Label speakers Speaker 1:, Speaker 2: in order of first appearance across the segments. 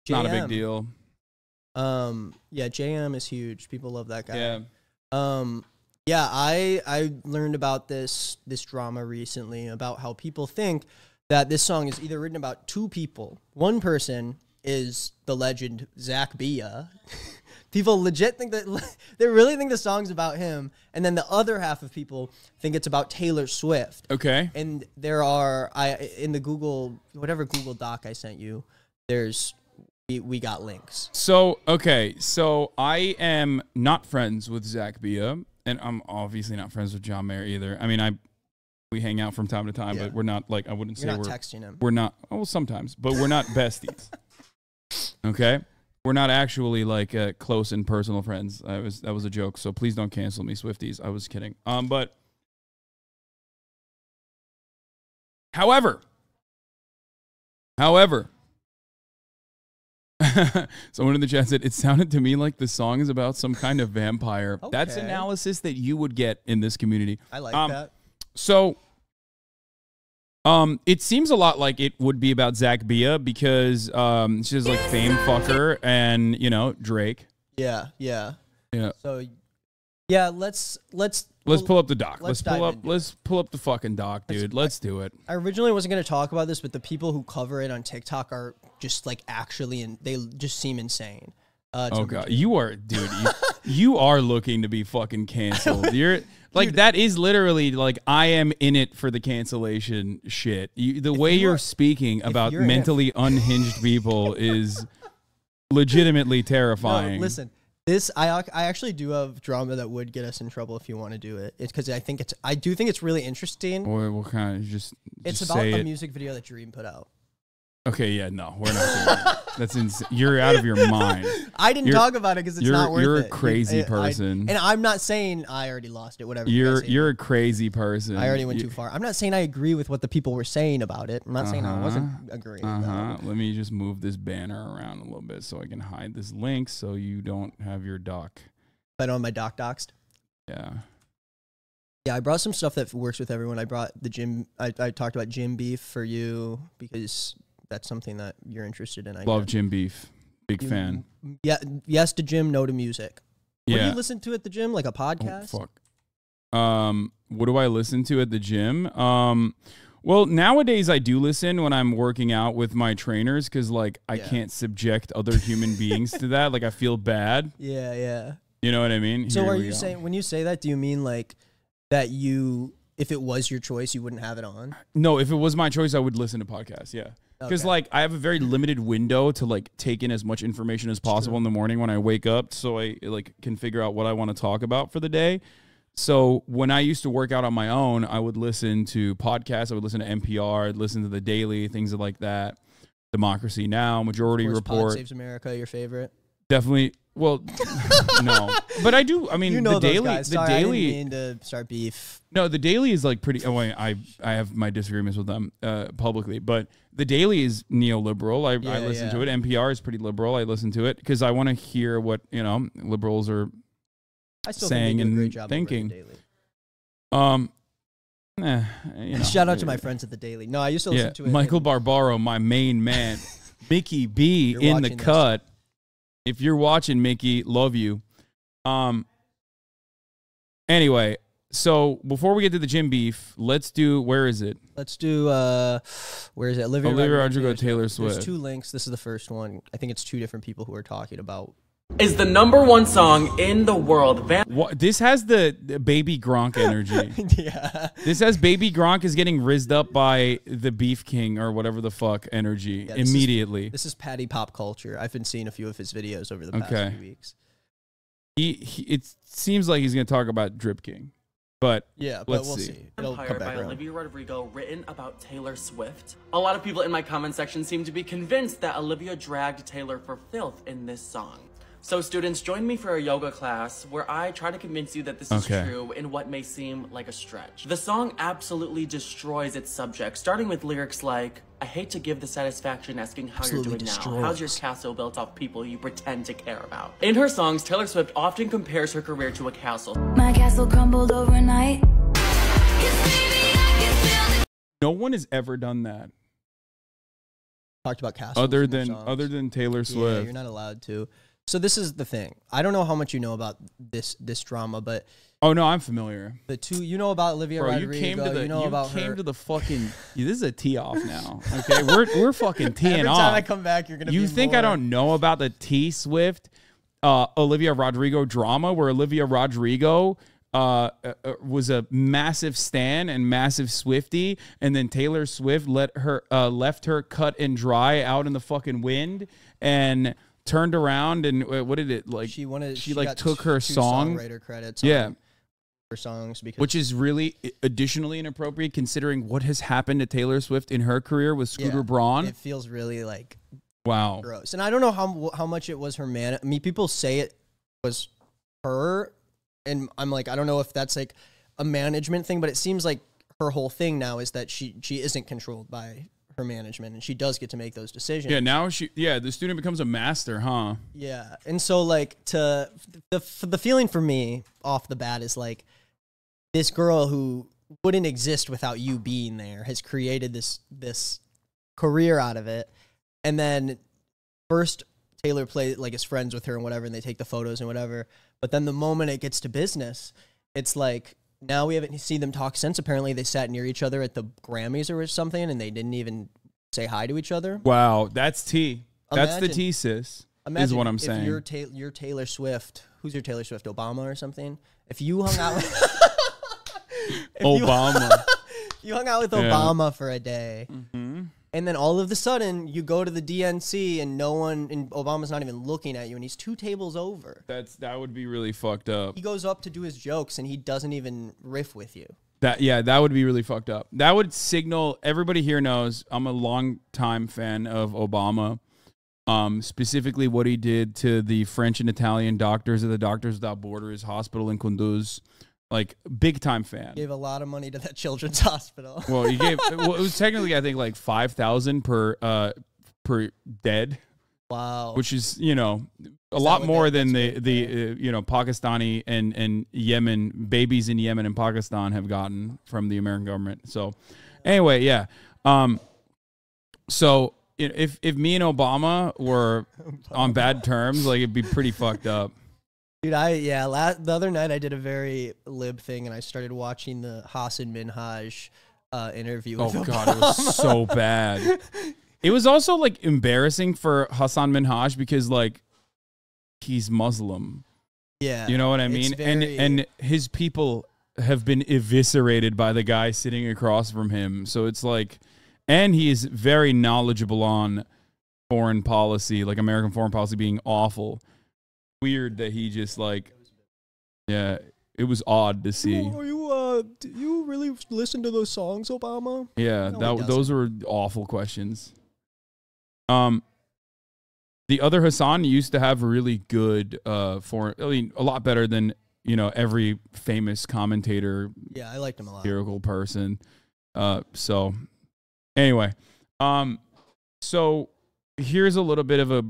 Speaker 1: Not a big deal.
Speaker 2: Yeah, JM is huge. People love that guy.
Speaker 1: Yeah.
Speaker 2: Yeah, I learned about this drama recently about how people think that this song is either written about two people. One person is the legend Zach Bia. People legit think that they really think the song's about him, and then the other half of people think it's about Taylor Swift.
Speaker 1: Okay.
Speaker 2: And there are in the whatever Google Doc I sent you, we got links.
Speaker 1: So okay, so I am not friends with Zach Bia, and I'm obviously not friends with John Mayer either. I mean, we hang out from time to time, but we're not like I wouldn't say
Speaker 2: You're not texting him.
Speaker 1: We're not. Oh, sometimes, but we're not besties. Okay. We're not actually like close and personal friends. That was a joke. So please don't cancel me, Swifties. I was kidding. But however, someone in the chat said it sounded to me like the song is about some kind of vampire. Okay. That's analysis that you would get in this community.
Speaker 2: I like that.
Speaker 1: So it seems a lot like it would be about Zach Bia because she's like fame fucker and Drake.
Speaker 2: Yeah. So yeah, let's
Speaker 1: pull up the doc. Let's pull up the fucking doc, dude. Let's do it.
Speaker 2: I originally wasn't going to talk about this, but the people who cover it on TikTok are just like they just seem insane.
Speaker 1: Oh god, you are, dude. You are looking to be fucking canceled. You're like dude, that is literally like I am in it for the cancellation shit. The way you're speaking about mentally unhinged people is legitimately terrifying.
Speaker 2: No, listen, I actually do have drama that would get us in trouble if you want to do it. It's because I do think it's really interesting.
Speaker 1: Or what kind of just
Speaker 2: it's about a music video that Dream put out.
Speaker 1: Okay, yeah, no, we're not doing that. That's insane. You're out of your mind.
Speaker 2: I didn't talk about it because it's not worth it.
Speaker 1: You're a crazy person.
Speaker 2: And I'm not saying I already lost it, whatever.
Speaker 1: You're a crazy person.
Speaker 2: I already went too far. I'm not saying I agree with what the people were saying about it. I'm not saying I wasn't agreeing with that.
Speaker 1: Let me just move this banner around a little bit so I can hide this link so you don't have your doc.
Speaker 2: But on my doxed?
Speaker 1: Yeah.
Speaker 2: Yeah, I brought some stuff that works with everyone. I brought the gym. I talked about gym beef for you because that's something that you're interested in.
Speaker 1: Love Jim Beef. Big fan.
Speaker 2: Yeah. Yes to gym, no to music. What
Speaker 1: Yeah.
Speaker 2: do you listen to at the gym? Like a podcast?
Speaker 1: Oh, fuck. What do I listen to at the gym? Well, nowadays I do listen when I'm working out with my trainers because, like, I can't subject other human beings to that. Like, I feel bad.
Speaker 2: Yeah, yeah.
Speaker 1: You know what I mean?
Speaker 2: So are you saying, when you say that, do you mean like that if it was your choice, you wouldn't have it on?
Speaker 1: No, if it was my choice, I would listen to podcasts, yeah. Because, like, I have a very limited window to, like, take in as much information as possible in the morning when I wake up so I, like, can figure out what I want to talk about for the day. So when I used to work out on my own, I would listen to podcasts. I would listen to NPR. I'd listen to The Daily, things like that. Democracy Now!, Majority Report.
Speaker 2: Pod Saves America, your favorite?
Speaker 1: Definitely. Well, no. But I do. I mean, The Daily.
Speaker 2: Guys.
Speaker 1: The
Speaker 2: Sorry,
Speaker 1: Daily.
Speaker 2: I didn't mean to start beef.
Speaker 1: No, The Daily is like pretty. Oh, wait, I have my disagreements with them publicly, but The Daily is neoliberal. I listen to it. NPR is pretty liberal. I listen to it because I want to hear what liberals are saying and thinking.
Speaker 2: Shout out to my friends at The Daily. No, I used to listen to it.
Speaker 1: Michael Barbaro, my main man. Mickey B in the cut. If you're watching, Mickey, love you. Anyway, so before we get to the gym beef, let's do, where is it?
Speaker 2: Let's do, where is it? Olivia
Speaker 1: Rodrigo, Taylor Swift.
Speaker 2: There's two links. This is the first one. I think it's two different people who are talking about.
Speaker 3: Is the #1 song in the world.
Speaker 1: What, this has the Baby Gronk energy.
Speaker 2: Yeah.
Speaker 1: This has Baby Gronk is getting rizzed up by the Beef King or whatever the fuck energy immediately.
Speaker 2: This is Patty Pop Culture. I've been seeing a few of his videos over the past few weeks.
Speaker 1: It seems like he's going to talk about Drip King. But
Speaker 2: yeah,
Speaker 1: let's
Speaker 2: we'll
Speaker 1: see.
Speaker 2: It'll
Speaker 3: Empire
Speaker 2: come back
Speaker 3: by
Speaker 2: around.
Speaker 3: Olivia Rodrigo, written about Taylor Swift. A lot of people in my comment section seem to be convinced that Olivia dragged Taylor for filth in this song. So students, join me for a yoga class where I try to convince you that this is true in what may seem like a stretch. The song absolutely destroys its subject, starting with lyrics like, I hate to give the satisfaction asking how you're doing now. How's your castle built off people you pretend to care about? In her songs, Taylor Swift often compares her career to a castle.
Speaker 4: My castle crumbled overnight.
Speaker 1: No one has ever done that.
Speaker 2: talked about castles.
Speaker 1: Other
Speaker 2: in their
Speaker 1: than
Speaker 2: songs.
Speaker 1: Taylor
Speaker 2: Yeah,
Speaker 1: Swift.
Speaker 2: you're not allowed to. So this is the thing. I don't know how much you know about this drama, but
Speaker 1: Oh no, I'm familiar.
Speaker 2: the two you know about Olivia
Speaker 1: Bro,
Speaker 2: Rodrigo.
Speaker 1: you came to the
Speaker 2: about her.
Speaker 1: to the fucking. This is a tee off now. Okay, we're fucking teeing
Speaker 2: Every
Speaker 1: off.
Speaker 2: time I come back, you're gonna.
Speaker 1: You
Speaker 2: be
Speaker 1: think
Speaker 2: more,
Speaker 1: I don't know about the T Swift, Olivia Rodrigo drama where Olivia Rodrigo was a massive stan and massive Swiftie, and then Taylor Swift left her cut and dry out in the fucking wind and turned around and what did it like?
Speaker 2: She
Speaker 1: like
Speaker 2: got
Speaker 1: took her
Speaker 2: two
Speaker 1: song,
Speaker 2: songwriter credits.
Speaker 1: yeah.
Speaker 2: On her songs because
Speaker 1: Which is really additionally inappropriate considering what has happened to Taylor Swift in her career with Scooter Braun.
Speaker 2: It feels really like
Speaker 1: Wow.
Speaker 2: gross, and I don't know how much it was her man. I mean, people say it was her, and I'm like, I don't know if that's like a management thing, but it seems like her whole thing now is that she isn't controlled by her management, and she does get to make those decisions.
Speaker 1: Yeah, now the student becomes a master, huh?
Speaker 2: Yeah, and so like the feeling for me off the bat is like this girl who wouldn't exist without you being there has created this career out of it, and then first Taylor plays like is friends with her and whatever, and they take the photos and whatever, but then the moment it gets to business, it's like now we haven't seen them talk since. Apparently they sat near each other at the Grammys or something, and they didn't even say hi to each other.
Speaker 1: Wow, that's T. That's the
Speaker 2: Imagine-
Speaker 1: T, sis.
Speaker 2: Imagine
Speaker 1: is what I'm
Speaker 2: if
Speaker 1: saying.
Speaker 2: you're Taylor Swift. Who's your Taylor Swift? Obama or something? If you hung out with
Speaker 1: Obama.
Speaker 2: you hung out with
Speaker 1: Yeah.
Speaker 2: Obama for a day,
Speaker 1: Mm-hmm.
Speaker 2: and then all of a sudden you go to the DNC and Obama's not even looking at you, and he's 2 tables over.
Speaker 1: That would be really fucked up.
Speaker 2: He goes up to do his jokes and he doesn't even riff with you.
Speaker 1: That would be really fucked up. That would signal everybody here knows I'm a long time fan of Obama. Specifically what he did to the French and Italian doctors at the Doctors Without Borders hospital in Kunduz. Like big time fan.
Speaker 2: Gave a lot of money to that children's hospital.
Speaker 1: Well, he gave it was technically I think like 5,000 per dead.
Speaker 2: Wow.
Speaker 1: Which is, a
Speaker 2: that
Speaker 1: lot
Speaker 2: what
Speaker 1: more
Speaker 2: that-
Speaker 1: than
Speaker 2: that's
Speaker 1: the Pakistani and Yemen babies in Yemen and Pakistan have gotten from the American government. So anyway, yeah. So if me and Obama were on bad terms, like it'd be pretty fucked up.
Speaker 2: Dude, the other night I did a very lib thing and I started watching the Hassan Minhaj interview.
Speaker 1: Oh
Speaker 2: with
Speaker 1: God, it was so bad. It was also like embarrassing for Hassan Minhaj because like he's Muslim.
Speaker 2: Yeah.
Speaker 1: You know what I
Speaker 2: it's
Speaker 1: mean?
Speaker 2: very-
Speaker 1: And his people have been eviscerated by the guy sitting across from him. So it's like, and he is very knowledgeable on foreign policy, like American foreign policy being awful. Weird that he just like, yeah, it was odd to see.
Speaker 2: Do you really listen to those songs, Obama?
Speaker 1: Yeah,
Speaker 2: No, he
Speaker 1: those were awful questions. The other Hassan used to have really good a lot better than, every famous commentator,
Speaker 2: Yeah, I liked him a lot.
Speaker 1: satirical person. So anyway, so here's a little bit of a,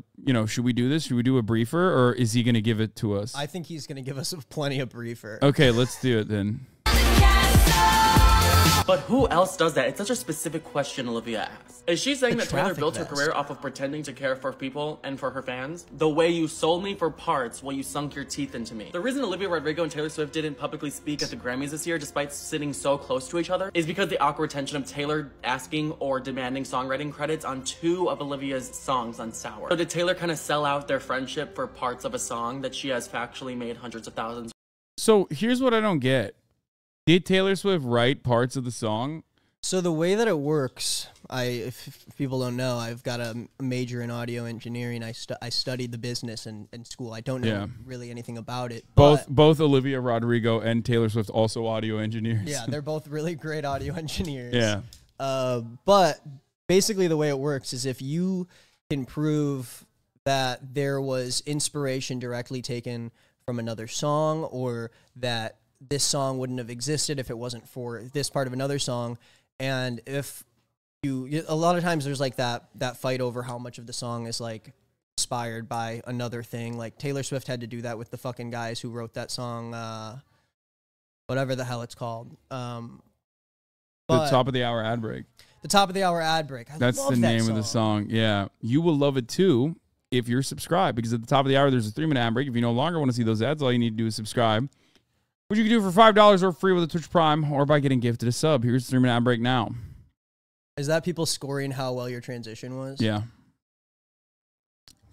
Speaker 1: should we do this? Should we do a briefer or is he going to give it to us?
Speaker 2: I think he's going to give us plenty of briefer.
Speaker 1: Okay, let's do it then.
Speaker 3: But who else does that? It's such a specific question Olivia asked. Is she saying
Speaker 2: A
Speaker 3: that Taylor
Speaker 2: traffic
Speaker 3: built her
Speaker 2: vest.
Speaker 3: career off of pretending to care for people and for her fans? The way you sold me for parts while you sunk your teeth into me. The reason Olivia Rodrigo and Taylor Swift didn't publicly speak at the Grammys this year, despite sitting so close to each other, is because the awkward tension of Taylor asking or demanding songwriting credits on 2 of Olivia's songs on Sour. So did Taylor kind of sell out their friendship for parts of a song that she has factually made hundreds of thousands?
Speaker 1: So here's what I don't get. Did Taylor Swift write parts of the song?
Speaker 2: So the way that it works, if people don't know, I've got a major in audio engineering. I studied the business in school. I don't know really anything about it.
Speaker 1: Both Olivia Rodrigo and Taylor Swift also audio engineers.
Speaker 2: Yeah, they're both really great audio engineers.
Speaker 1: Yeah.
Speaker 2: But basically the way it works is if you can prove that there was inspiration directly taken from another song or that this song wouldn't have existed if it wasn't for this part of another song. And if a lot of times there's like that fight over how much of the song is like inspired by another thing. Like Taylor Swift had to do that with the fucking guys who wrote that song, whatever the hell it's called.
Speaker 1: The top of the hour ad break.
Speaker 2: The top of the hour ad break.
Speaker 1: That's
Speaker 2: love
Speaker 1: the
Speaker 2: that
Speaker 1: name of the song. Yeah. You will love it too if you're subscribed, because at the top of the hour, there's a 3-minute ad break. If you no longer want to see those ads, all you need to do is subscribe, which you can do for $5 or free with a Twitch Prime or by getting gifted a sub. Here's the 3-minute ad break now.
Speaker 2: Is that people scoring how well your transition was?
Speaker 1: Yeah.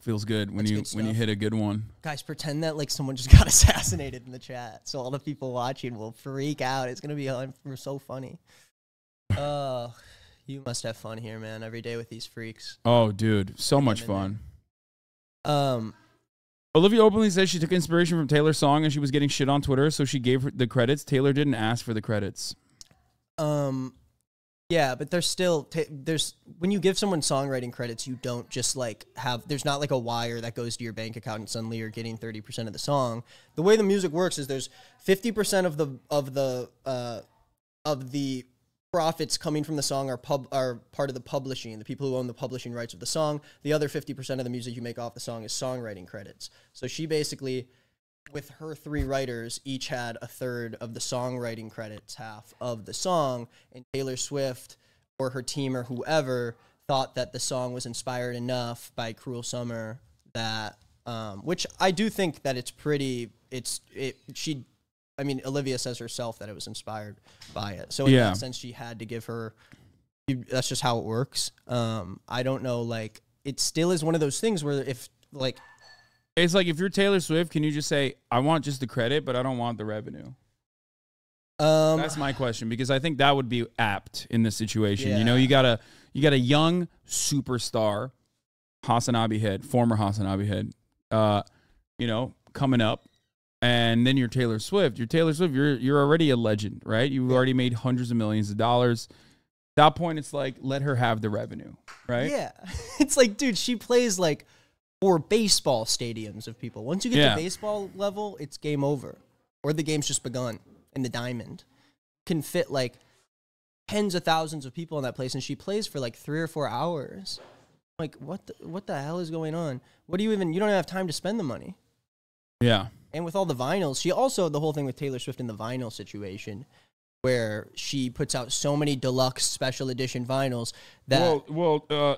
Speaker 1: Feels good when you hit a good one.
Speaker 2: Guys, pretend that like someone just got assassinated in the chat, so all the people watching will freak out. It's gonna be so funny. You must have fun here, man. Every day with these freaks.
Speaker 1: Oh, dude, so much fun. Olivia openly says she took inspiration from Taylor's song and she was getting shit on Twitter, so she gave her the credits. Taylor didn't ask for the credits.
Speaker 2: Yeah, but there's still when you give someone songwriting credits, you don't just like there's not like a wire that goes to your bank account and suddenly you're getting 30% of the song. The way the music works is there's 50% of the profits coming from the song are part of the publishing, the people who own the publishing rights of the song. The other 50% of the music you make off the song is songwriting credits. So she basically, with her 3 writers, each had a third of the songwriting credits, half of the song, and Taylor Swift or her team or whoever thought that the song was inspired enough by Cruel Summer that, which I do think that Olivia says herself that it was inspired by it. So in that sense, she had to give her, that's just how it works. I don't know, like, it still is one of those things where if, like,
Speaker 1: it's like, if you're Taylor Swift, can you just say, I want just the credit, but I don't want the revenue? That's my question, because I think that would be apt in this situation.
Speaker 2: Yeah.
Speaker 1: You know, you got a young superstar, Hassan Abihead, former Hassan Abihead, coming up, and then you're Taylor Swift. You're already a legend, right? You've already made hundreds of millions of dollars. At that point, it's like, let her have the revenue, right?
Speaker 2: Yeah. It's like, dude, she plays like 4 baseball stadiums of people. Once you get to baseball level, it's game over. Or the game's just begun in the diamond. Can fit like tens of thousands of people in that place, and she plays for like 3 or 4 hours. Like, what the hell is going on? You don't even have time to spend the money.
Speaker 1: Yeah.
Speaker 2: And with all the vinyls, she also, the whole thing with Taylor Swift in the vinyl situation, where she puts out so many deluxe special edition vinyls that...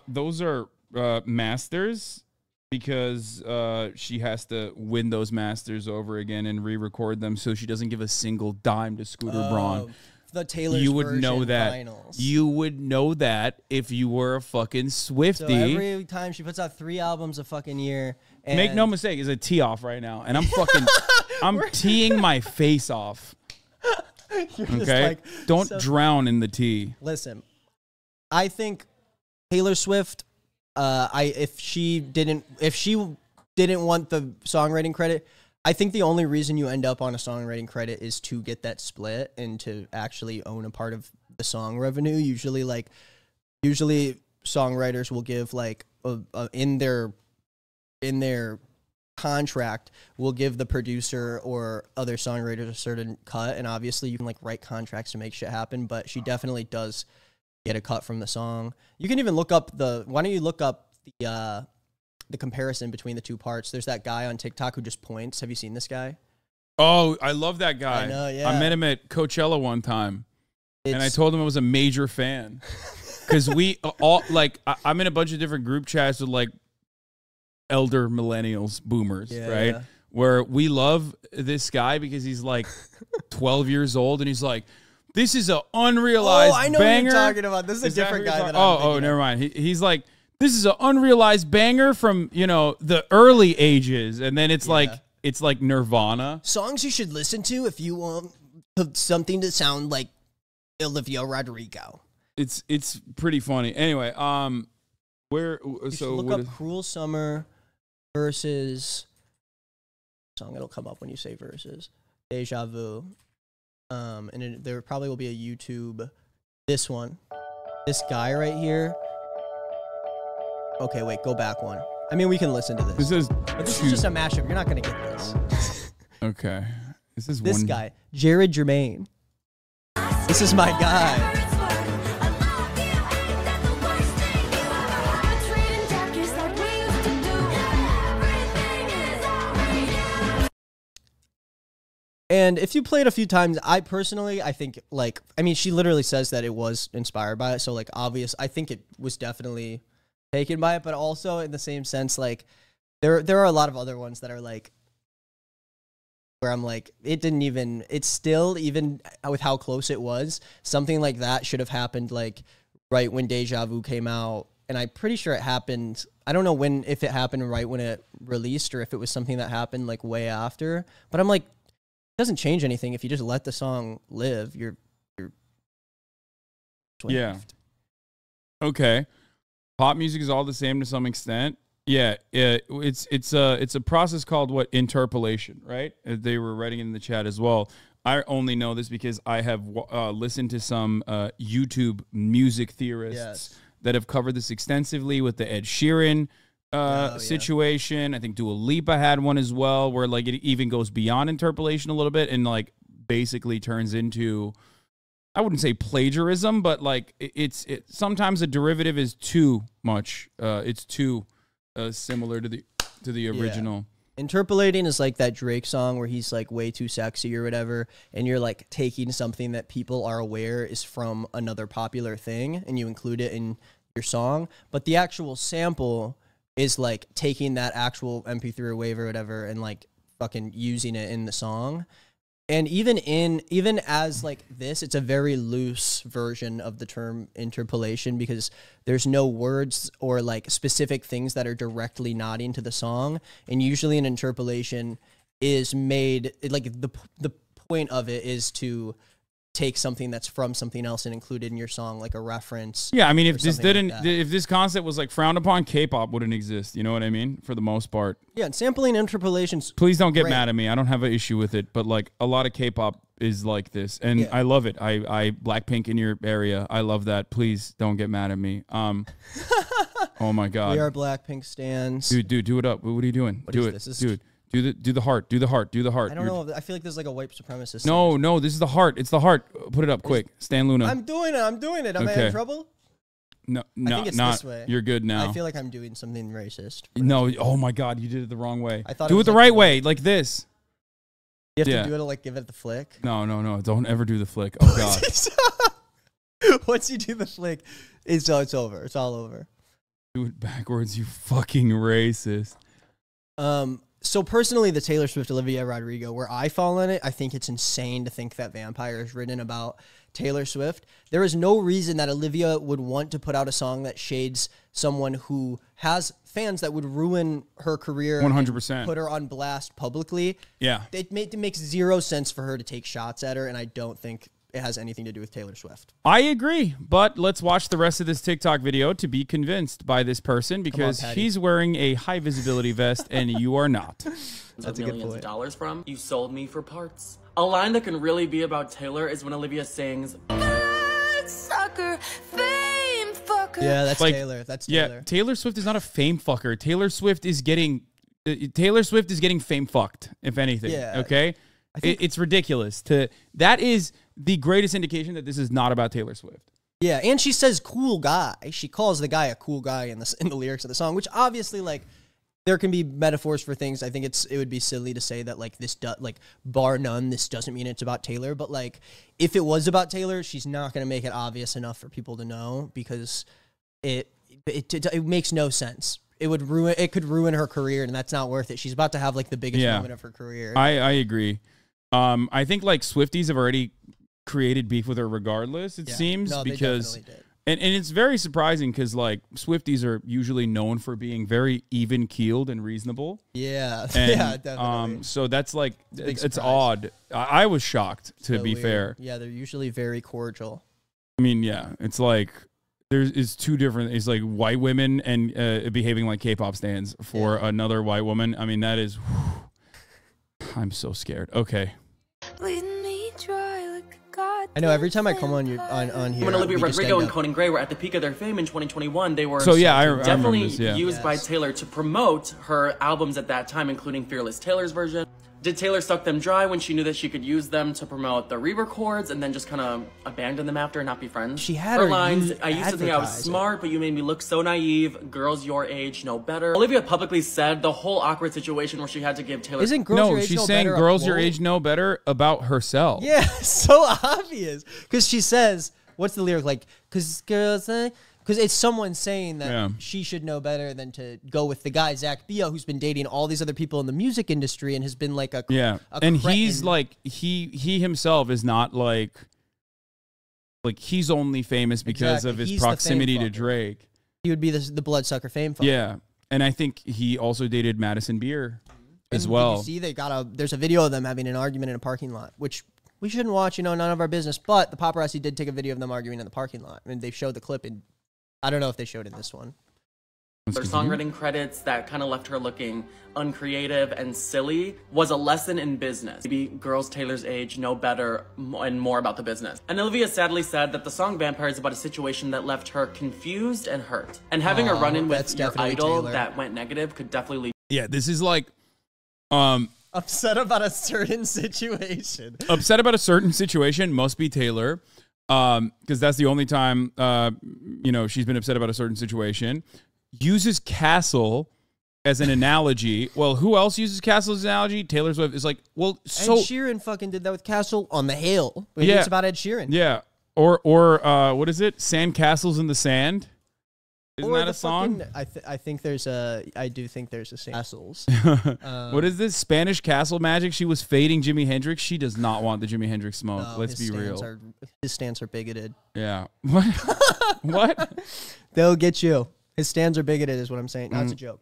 Speaker 1: those are masters, because she has to win those masters over again and re-record them, so she doesn't give a single dime to Scooter Braun.
Speaker 2: The Taylor's
Speaker 1: you would know that.
Speaker 2: vinyls.
Speaker 1: You would know that if you were a fucking Swiftie.
Speaker 2: So every time she puts out 3 albums a fucking year. And
Speaker 1: make no mistake, it's a tee off right now, and I'm fucking, I'm teeing my face off. Okay, like, don't drown in the tea.
Speaker 2: Listen, I think Taylor Swift, if she didn't want the songwriting credit, I think the only reason you end up on a songwriting credit is to get that split and to actually own a part of the song revenue. Usually songwriters will give like in their contract will give the producer or other songwriters a certain cut, and obviously you can like write contracts to make shit happen, but she definitely does get a cut from the song. You can even look up why don't you look up the comparison between the 2 parts. There's that guy on TikTok who just points. Have you seen this guy? Oh,
Speaker 1: I love that guy.
Speaker 2: I know, yeah.
Speaker 1: I met him at Coachella one time, and I told him I was a major fan. Because we all, like, I'm in a bunch of different group chats with, like, elder millennials, boomers, right? Yeah. Where we love this guy because he's, like, 12 years old, and he's like, this is an unrealized banger.
Speaker 2: Oh, I know what you're talking about. This is a different guy than I'm thinking
Speaker 1: never mind. He's like, this is an unrealized banger from, the early ages. And then it's like Nirvana.
Speaker 2: Songs you should listen to if you want something to sound like Olivia Rodrigo.
Speaker 1: It's pretty funny. Anyway,
Speaker 2: look up Cruel Summer versus song. It'll come up when you say versus Deja Vu. And there probably will be a YouTube. This guy right here. Okay, wait, go back one. I mean, we can listen to this. This is just a mashup. You're not going to get this.
Speaker 1: Okay. This
Speaker 2: guy, Jared Jermaine. This is my guy. And if you play it a few times, I think like, I mean, she literally says that it was inspired by it. So like I think it was definitely taken by it, but also in the same sense, like there are a lot of other ones that are like, where I'm like, it's still, even with how close it was, something like that should have happened like right when Deja Vu came out. And I'm pretty sure it happened, I don't know if it happened right when it released or if it was something that happened like way after. But I'm like, doesn't change anything if you just let the song live. You're
Speaker 1: yeah. Okay. Pop music is all the same to some extent. Yeah, it's a process called interpolation, right? They were writing in the chat as well. I only know this because I have listened to some YouTube music theorists that have covered this extensively with the Ed Sheeran situation. I think Dua Lipa had one as well, where like it even goes beyond interpolation a little bit and like basically turns into, I wouldn't say plagiarism, but like it's sometimes a derivative is too much. It's too similar to the original.
Speaker 2: Interpolating is like that Drake song where he's like way too sexy or whatever, and you're like taking something that people are aware is from another popular thing and you include it in your song, but the actual sample is like taking that actual MP3 or wave or whatever and like fucking using it in the song. And even as like this, it's a very loose version of the term interpolation because there's no words or like specific things that are directly nodding to the song. And usually an interpolation is made, like the point of it is to take something that's from something else and include it in your song, like a reference.
Speaker 1: Yeah, I mean, if this concept was like frowned upon, K-pop wouldn't exist. You know what I mean? For the most part.
Speaker 2: Yeah, and sampling interpolations.
Speaker 1: Please don't get mad at me. I don't have an issue with it, but like a lot of K-pop is like this, and I love it. I Blackpink in your area. I love that. Please don't get mad at me. Oh my god.
Speaker 2: We are Blackpink stans.
Speaker 1: Dude, do it up. What are you doing?
Speaker 2: What
Speaker 1: do
Speaker 2: is
Speaker 1: it.
Speaker 2: this?
Speaker 1: Dude. Do the heart. Do the heart. Do the heart.
Speaker 2: I don't know. I feel like there's like a white supremacist.
Speaker 1: No, this is the heart. It's the heart. Put it up quick. Stan Luna.
Speaker 2: I'm doing it. Am I in trouble?
Speaker 1: No,
Speaker 2: I think it's
Speaker 1: not.
Speaker 2: this way.
Speaker 1: You're good now.
Speaker 2: I feel like I'm doing something racist.
Speaker 1: No, oh my god, you did it the wrong way.
Speaker 2: I thought
Speaker 1: do it the right way, like this.
Speaker 2: You have to do it to like give it the flick.
Speaker 1: No. Don't ever do the flick. Oh god.
Speaker 2: Once you do the flick, it's over. It's all over.
Speaker 1: Do it backwards, you fucking racist.
Speaker 2: So personally, the Taylor Swift Olivia Rodrigo, where I fall in it, I think it's insane to think that Vampire is written about Taylor Swift. There is no reason that Olivia would want to put out a song that shades someone who has fans that would ruin her career.
Speaker 1: 100%.
Speaker 2: Put her on blast publicly.
Speaker 1: Yeah.
Speaker 2: It makes zero sense for her to take shots at her, and I don't think it has anything to do with Taylor Swift.
Speaker 1: I agree, but let's watch the rest of this TikTok video to be convinced by this person because he's wearing a high visibility vest and you are not.
Speaker 2: That's a good
Speaker 3: millions
Speaker 2: point.
Speaker 3: of dollars from. You sold me for parts. A line that can really be about Taylor is when Olivia sings,
Speaker 4: Sucker, fame fucker.
Speaker 2: Yeah, that's
Speaker 1: like,
Speaker 2: Taylor. That's Taylor.
Speaker 1: Yeah, Taylor Swift is not a fame fucker. Taylor Swift is getting fame fucked, if anything.
Speaker 2: Yeah.
Speaker 1: Okay? It's ridiculous. That is the greatest indication that this is not about Taylor Swift.
Speaker 2: Yeah, and she says cool guy. She calls the guy a cool guy in the lyrics of the song, which obviously, like, there can be metaphors for things. I think it would be silly to say that, like, bar none, this doesn't mean it's about Taylor. But, like, if it was about Taylor, she's not going to make it obvious enough for people to know because it makes no sense. It could ruin her career, and that's not worth it. She's about to have, like, the biggest moment of her career.
Speaker 1: I agree. I think, like, Swifties have already created beef with her regardless, it seems, because
Speaker 2: they definitely did.
Speaker 1: And it's very surprising because like Swifties are usually known for being very even keeled and reasonable.
Speaker 2: Yeah,
Speaker 1: and,
Speaker 2: yeah, definitely.
Speaker 1: So that's like it's odd. I was shocked to be fair.
Speaker 2: Yeah, they're usually very cordial.
Speaker 1: I mean, yeah, it's like there's two different. It's like white women and behaving like K-pop stans for another white woman. I mean, that is. I'm so scared. Okay.
Speaker 2: I know every time I come on here.
Speaker 3: When Olivia Rodrigo and Conan Gray were at the peak of their fame in 2021, they were
Speaker 1: definitely
Speaker 3: used by Taylor to promote her albums at that time, including Fearless Taylor's version. Did Taylor suck them dry when she knew that she could use them to promote the re-records and then just kind of abandon them after and not be friends?
Speaker 2: She had
Speaker 3: her
Speaker 2: her
Speaker 3: lines. I used to think I was
Speaker 2: advertise it.
Speaker 3: smart, but you made me look so naive. Girls your age know better. Olivia publicly said the whole awkward situation where she had to give Taylor.
Speaker 2: Isn't girls
Speaker 1: No,
Speaker 2: your age
Speaker 1: she's
Speaker 2: know
Speaker 1: saying
Speaker 2: better a
Speaker 1: girls your
Speaker 2: quote?
Speaker 1: age know better about herself.
Speaker 2: Yeah, so obvious. Because she says, what's the lyric like? Because girls, because it's someone saying that she should know better than to go with the guy Zach Bia, who's been dating all these other people in the music industry and has been like a
Speaker 1: and
Speaker 2: cretin.
Speaker 1: he's like he himself is not like he's only famous because
Speaker 2: Exactly.
Speaker 1: of his
Speaker 2: He's the fame
Speaker 1: proximity to
Speaker 2: fucker.
Speaker 1: Drake.
Speaker 2: He would be the bloodsucker fame fucker.
Speaker 1: Yeah, and I think he also dated Madison Beer as
Speaker 2: And
Speaker 1: well.
Speaker 2: Did you see there's a video of them having an argument in a parking lot, which we shouldn't watch, none of our business. But the paparazzi did take a video of them arguing in the parking lot. I mean, they showed the clip, and I don't know if they showed it in this one.
Speaker 3: Their songwriting credits that kind of left her looking uncreative and silly was a lesson in business. Maybe girls Taylor's age know better and more about the business. And Olivia sadly said that the song Vampire is about a situation that left her confused and hurt. And having a run-in
Speaker 2: that's
Speaker 3: with your
Speaker 2: definitely
Speaker 3: idol
Speaker 2: Taylor.
Speaker 3: that went negative could definitely lead.
Speaker 1: Yeah, this is like
Speaker 2: Upset about a certain situation.
Speaker 1: upset about a certain situation must be Taylor, because that's the only time she's been upset about a certain situation. Uses Castle as an analogy. Well, who else uses Castle as an analogy? Taylor Swift is like, well, so
Speaker 2: Ed Sheeran fucking did that with Castle on the Hill.
Speaker 1: Yeah.
Speaker 2: It's about Ed Sheeran.
Speaker 1: yeah, or what is it? Sand Castles in the Sand. Isn't
Speaker 2: Or
Speaker 1: that
Speaker 2: the
Speaker 1: a song?
Speaker 2: fucking- I do think there's a Castles.
Speaker 1: What is this Spanish castle magic? She was fading Jimi Hendrix. She does not want the Jimi Hendrix smoke.
Speaker 2: No,
Speaker 1: Let's
Speaker 2: his
Speaker 1: be
Speaker 2: stance
Speaker 1: real.
Speaker 2: His stance are bigoted.
Speaker 1: Yeah. What? What?
Speaker 2: They'll get you. His stands are bigoted is what I'm saying. That's a joke.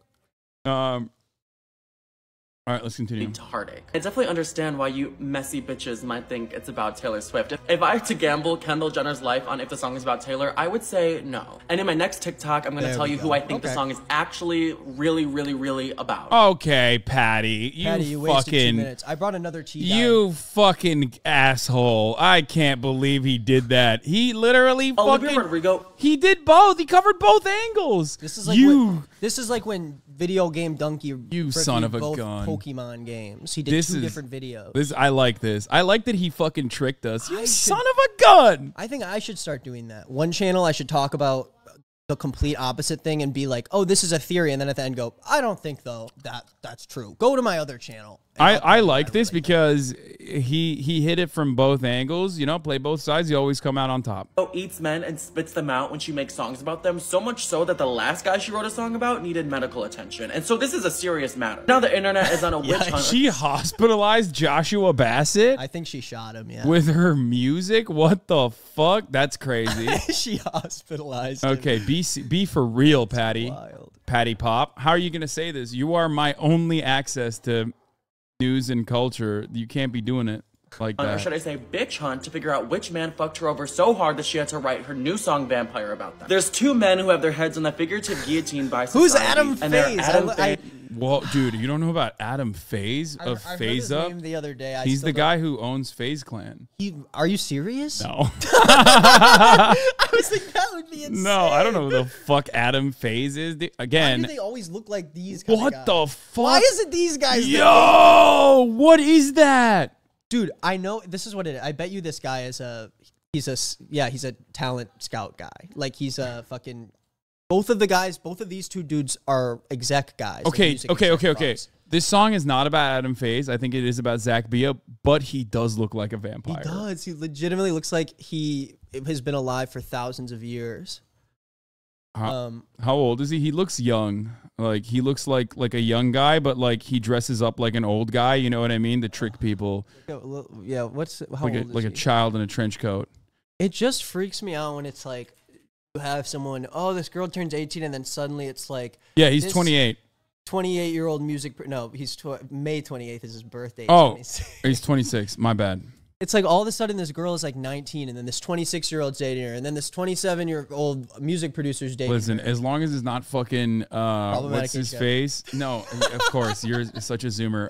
Speaker 1: All right, let's continue.
Speaker 3: To heartache. I definitely understand why you messy bitches might think it's about Taylor Swift. If I had to gamble Kendall Jenner's life on if the song is about Taylor, I would say no. And in my next TikTok, I'm going to
Speaker 2: There
Speaker 3: tell
Speaker 2: we
Speaker 3: you
Speaker 2: go.
Speaker 3: who I think the
Speaker 2: Okay.
Speaker 3: song is actually really, really, really about.
Speaker 1: Okay, Patty.
Speaker 2: Patty, you wasted 2
Speaker 1: fucking
Speaker 2: minutes. I brought another tea.
Speaker 1: you fucking asshole. I can't believe he did that. He literally
Speaker 3: Olivia
Speaker 1: fucking
Speaker 3: Rodrigo.
Speaker 1: he did both. He covered both angles.
Speaker 2: This is like this is like when Video Game Donkey
Speaker 1: son of a
Speaker 2: both
Speaker 1: gun.
Speaker 2: Pokemon games. He did
Speaker 1: This
Speaker 2: two
Speaker 1: is-
Speaker 2: different videos.
Speaker 1: This I like this. I like that he fucking tricked us. You
Speaker 2: I
Speaker 1: son
Speaker 2: should-
Speaker 1: of a gun.
Speaker 2: I think I should start doing that. One channel I should talk about the complete opposite thing and be like, "Oh, this is a theory," and then at the end go, "I don't think though that's true." Go to my other channel. and I'll
Speaker 1: I
Speaker 2: tell you
Speaker 1: like
Speaker 2: why
Speaker 1: this
Speaker 2: really
Speaker 1: because he hit it from both angles. Play both sides. You always come out on top.
Speaker 3: Eats men and spits them out when she makes songs about them, so much so that the last guy she wrote a song about needed medical attention. And so this is a serious matter. Now the internet is on a witch hunt.
Speaker 1: She hospitalized Joshua Bassett
Speaker 2: I think she shot him. Yeah,
Speaker 1: with her music. What the fuck? That's crazy.
Speaker 2: she hospitalized. him.
Speaker 1: Okay, be for real, Patty.
Speaker 2: Wild.
Speaker 1: Patty Pop. How are you gonna say this? You are my only access to news and culture. You can't be doing it like
Speaker 3: Or
Speaker 1: that.
Speaker 3: should I say bitch hunt, to figure out which man fucked her over so hard that she had to write her new song Vampire about them. There's two men who have their heads on the figurative guillotine by society.
Speaker 2: Who's Adam
Speaker 3: and they're
Speaker 2: Faze?
Speaker 3: Adam Faze.
Speaker 1: Well, dude, you don't know about Adam FaZe
Speaker 2: I
Speaker 1: of
Speaker 2: heard
Speaker 1: FaZe
Speaker 2: his
Speaker 1: Up?
Speaker 2: name the other day. I
Speaker 1: He's
Speaker 2: still
Speaker 1: the
Speaker 2: don't-
Speaker 1: guy who owns FaZe Clan.
Speaker 2: Are you serious?
Speaker 1: No.
Speaker 2: I was like, that would be insane.
Speaker 1: No, I don't know who the fuck Adam FaZe is.
Speaker 2: Why
Speaker 1: Again,
Speaker 2: do they always look like these guys?
Speaker 1: what the fuck?
Speaker 2: Why is it these guys?
Speaker 1: Yo, what is that?
Speaker 2: Dude, I know this is what it is. I bet you this guy is he's a talent scout guy. Like he's a fucking both of these two dudes are exec guys. like
Speaker 1: Okay,
Speaker 2: music
Speaker 1: okay.
Speaker 2: exec bugs.
Speaker 1: This song is not about Adam FaZe. I think it is about Zach Bia, but he does look like a vampire.
Speaker 2: He does. He legitimately looks like he has been alive for thousands of years.
Speaker 1: How old is he? He looks young. Like he looks like a young guy, but like he dresses up like an old guy. You know what I mean? To trick people,
Speaker 2: Yeah, how
Speaker 1: like
Speaker 2: old is
Speaker 1: a
Speaker 2: he?
Speaker 1: child in a trench coat.
Speaker 2: It just freaks me out when it's like you have someone, oh, this girl turns 18 and then suddenly it's like
Speaker 1: Yeah, he's
Speaker 2: This-
Speaker 1: 28.
Speaker 2: 28-year-old he's May 28th is his birthday.
Speaker 1: Oh,
Speaker 2: 26.
Speaker 1: he's 26. My bad.
Speaker 2: It's like all of a sudden this girl is like 19 and then this 26-year-old's dating her and then this 27-year-old music producer's dating
Speaker 1: Listen,
Speaker 2: her.
Speaker 1: as long as it's not fucking what's his
Speaker 2: HF.
Speaker 1: face? No, of course you're such a zoomer.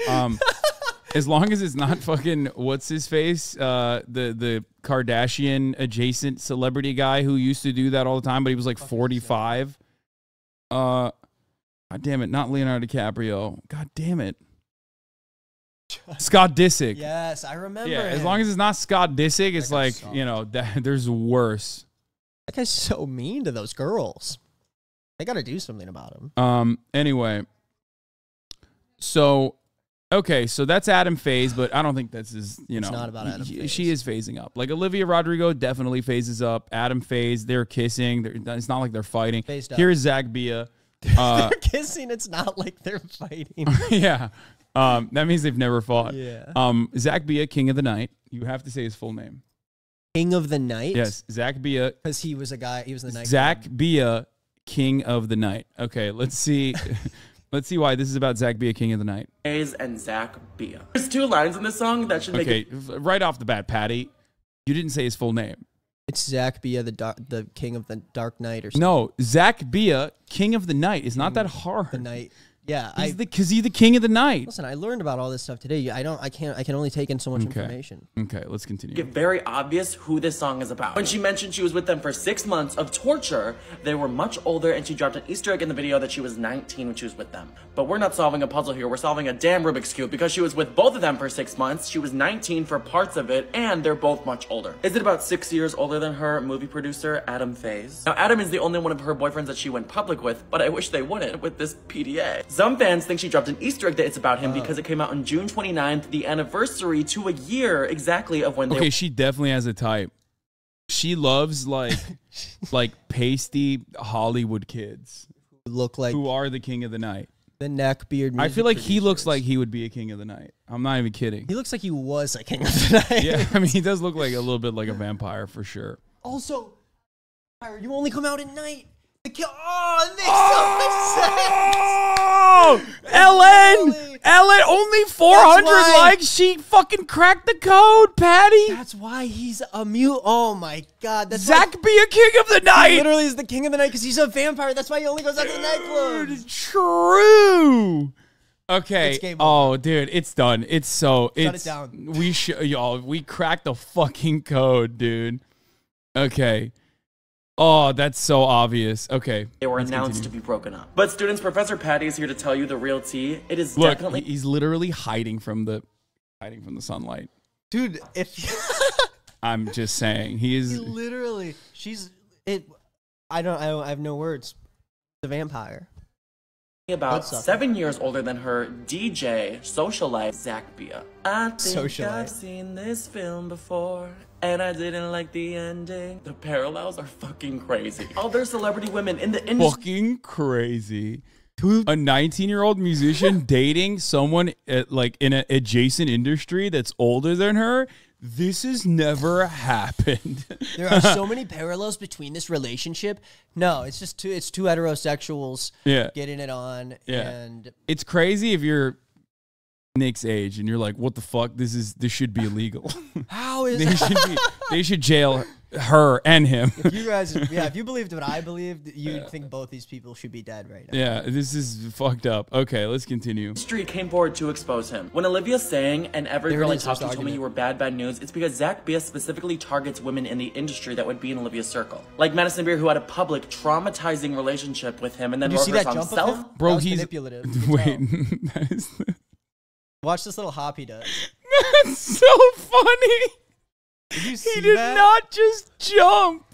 Speaker 1: As long as it's not fucking what's his face? The Kardashian adjacent celebrity guy who used to do that all the time, but he was like 45. God damn it, not Leonardo DiCaprio. God damn it. Scott Disick.
Speaker 2: Yes, I remember.
Speaker 1: Yeah, as
Speaker 2: him.
Speaker 1: long as it's not Scott Disick, it's
Speaker 2: That guy
Speaker 1: like,
Speaker 2: sucked.
Speaker 1: you know, there's worse.
Speaker 2: That guy's so mean to those girls. They got to do something about him.
Speaker 1: Anyway. So, okay, so that's Adam Faze, but I don't think that's his, you know.
Speaker 2: It's not about Adam Faze.
Speaker 1: She is phasing up. Like, Olivia Rodrigo definitely phases up. Adam Faze, they're kissing. It's not like they're fighting.
Speaker 2: Phased up.
Speaker 1: Here's Zach Bia.
Speaker 2: They're kissing. It's not like they're fighting.
Speaker 1: Yeah. That means they've never fought.
Speaker 2: Yeah.
Speaker 1: Zach Bia, King of the Night. You have to say his full name.
Speaker 2: King of the Night?
Speaker 1: Yes, Zach Bia.
Speaker 2: Because he was a guy. He was the night.
Speaker 1: Zach Bia, King of the Night. Okay, let's see. Let's see why this is about Zach Bia, King of the Night.
Speaker 3: Faze and Zach Bia. There's 2 lines in this song that should make
Speaker 1: Okay,
Speaker 3: it.
Speaker 1: right off the bat, Patty, you didn't say his full name.
Speaker 2: It's Zach Bia, the King of the Dark Knight or something.
Speaker 1: No, Zach Bia, King of the Night. It's not that hard.
Speaker 2: The Night. Yeah.
Speaker 1: Because he's the King of the Night.
Speaker 2: Listen, I learned about all this stuff today. I can only take in so much
Speaker 1: Okay.
Speaker 2: information.
Speaker 1: Okay, let's continue.
Speaker 3: Get very obvious who this song is about. When she mentioned she was with them for 6 months of torture, they were much older, and she dropped an Easter egg in the video that she was 19 when she was with them. But we're not solving a puzzle here, we're solving a damn Rubik's Cube, because she was with both of them for 6 months, she was 19 for parts of it, and they're both much older. Is it about 6 years older than her movie producer, Adam Faze? Now, Adam is the only one of her boyfriends that she went public with, but I wish they wouldn't with this PDA. Some fans think she dropped an Easter egg that it's about him because it came out on June 29th, the anniversary to a year exactly of when they
Speaker 1: Okay, she definitely has a type. She loves like pasty Hollywood kids
Speaker 2: Look like
Speaker 1: who are the King of the Night.
Speaker 2: the neckbeard.
Speaker 1: I feel like he looks
Speaker 2: producers.
Speaker 1: like he would be a King of the Night. I'm not even kidding.
Speaker 2: He looks like he was a King of the Night.
Speaker 1: Yeah, I mean, he does look like a little bit like a vampire for sure.
Speaker 2: Also, you only come out at night. It makes so much sense.
Speaker 1: Oh, Ellen, only 400
Speaker 2: why-
Speaker 1: likes. She fucking cracked the code, Patty.
Speaker 2: That's why he's a mute. Oh my god, that's
Speaker 1: Zach
Speaker 2: why
Speaker 1: be a King of the
Speaker 2: he
Speaker 1: Night.
Speaker 2: literally is the King of the Night because he's a vampire. That's why he only goes out to the nightclubs.
Speaker 1: True. Okay.
Speaker 2: It's game
Speaker 1: Oh, dude, it's done. It's so.
Speaker 2: Shut
Speaker 1: It's
Speaker 2: it down.
Speaker 1: we cracked the fucking code, dude. Okay. Oh, that's so obvious. Okay.
Speaker 3: They were
Speaker 1: let's
Speaker 3: announced
Speaker 1: continue.
Speaker 3: to be broken up. But students, Professor Patty is here to tell you the real tea. It is
Speaker 1: Look,
Speaker 3: definitely
Speaker 1: he's literally hiding from the sunlight.
Speaker 2: Dude, if
Speaker 1: I'm just saying. He
Speaker 2: he
Speaker 1: is.
Speaker 2: literally, she's it. I have no words. The vampire.
Speaker 3: about
Speaker 2: Bloodsucker.
Speaker 3: 7 years older than her, DJ, socialite, Zach Bia. I think
Speaker 2: Socialite.
Speaker 3: I've seen this film before, and I didn't like the ending. The parallels are fucking crazy. Other celebrity women in the industry.
Speaker 1: Fucking crazy. A 19-year-old musician dating someone like in an adjacent industry that's older than her. This has never happened.
Speaker 2: There are so many parallels between this relationship. No, it's just two heterosexuals
Speaker 1: Yeah.
Speaker 2: getting it on.
Speaker 1: Yeah.
Speaker 2: And
Speaker 1: It's crazy if you're Nick's age and you're like, what the fuck? This should be illegal.
Speaker 2: how is
Speaker 1: they should jail her and him.
Speaker 2: you guys? Yeah, if you believed what I believed, you'd think both these people should be dead right now.
Speaker 1: Yeah, this is fucked up. Okay, let's continue.
Speaker 3: Street came forward to expose him. When Olivia sang and every
Speaker 2: There
Speaker 3: girl
Speaker 2: it
Speaker 3: I
Speaker 2: is,
Speaker 3: talked to
Speaker 2: first
Speaker 3: told me
Speaker 2: argument.
Speaker 3: you were bad news, it's because Zach Bia specifically targets women in the industry that would be in Olivia's circle. Like Madison Beer, who had a public traumatizing relationship with him and then
Speaker 2: Did you
Speaker 3: wrote
Speaker 2: see
Speaker 3: her
Speaker 2: that
Speaker 3: song
Speaker 2: jump
Speaker 3: Self.
Speaker 2: of him?
Speaker 1: Bro,
Speaker 2: That was
Speaker 1: he's
Speaker 2: manipulative. You can
Speaker 1: Wait,
Speaker 2: tell.
Speaker 1: that is
Speaker 2: Watch this little hop he does.
Speaker 1: that's so funny.
Speaker 2: Did you see
Speaker 1: He did
Speaker 2: that?
Speaker 1: not just jump.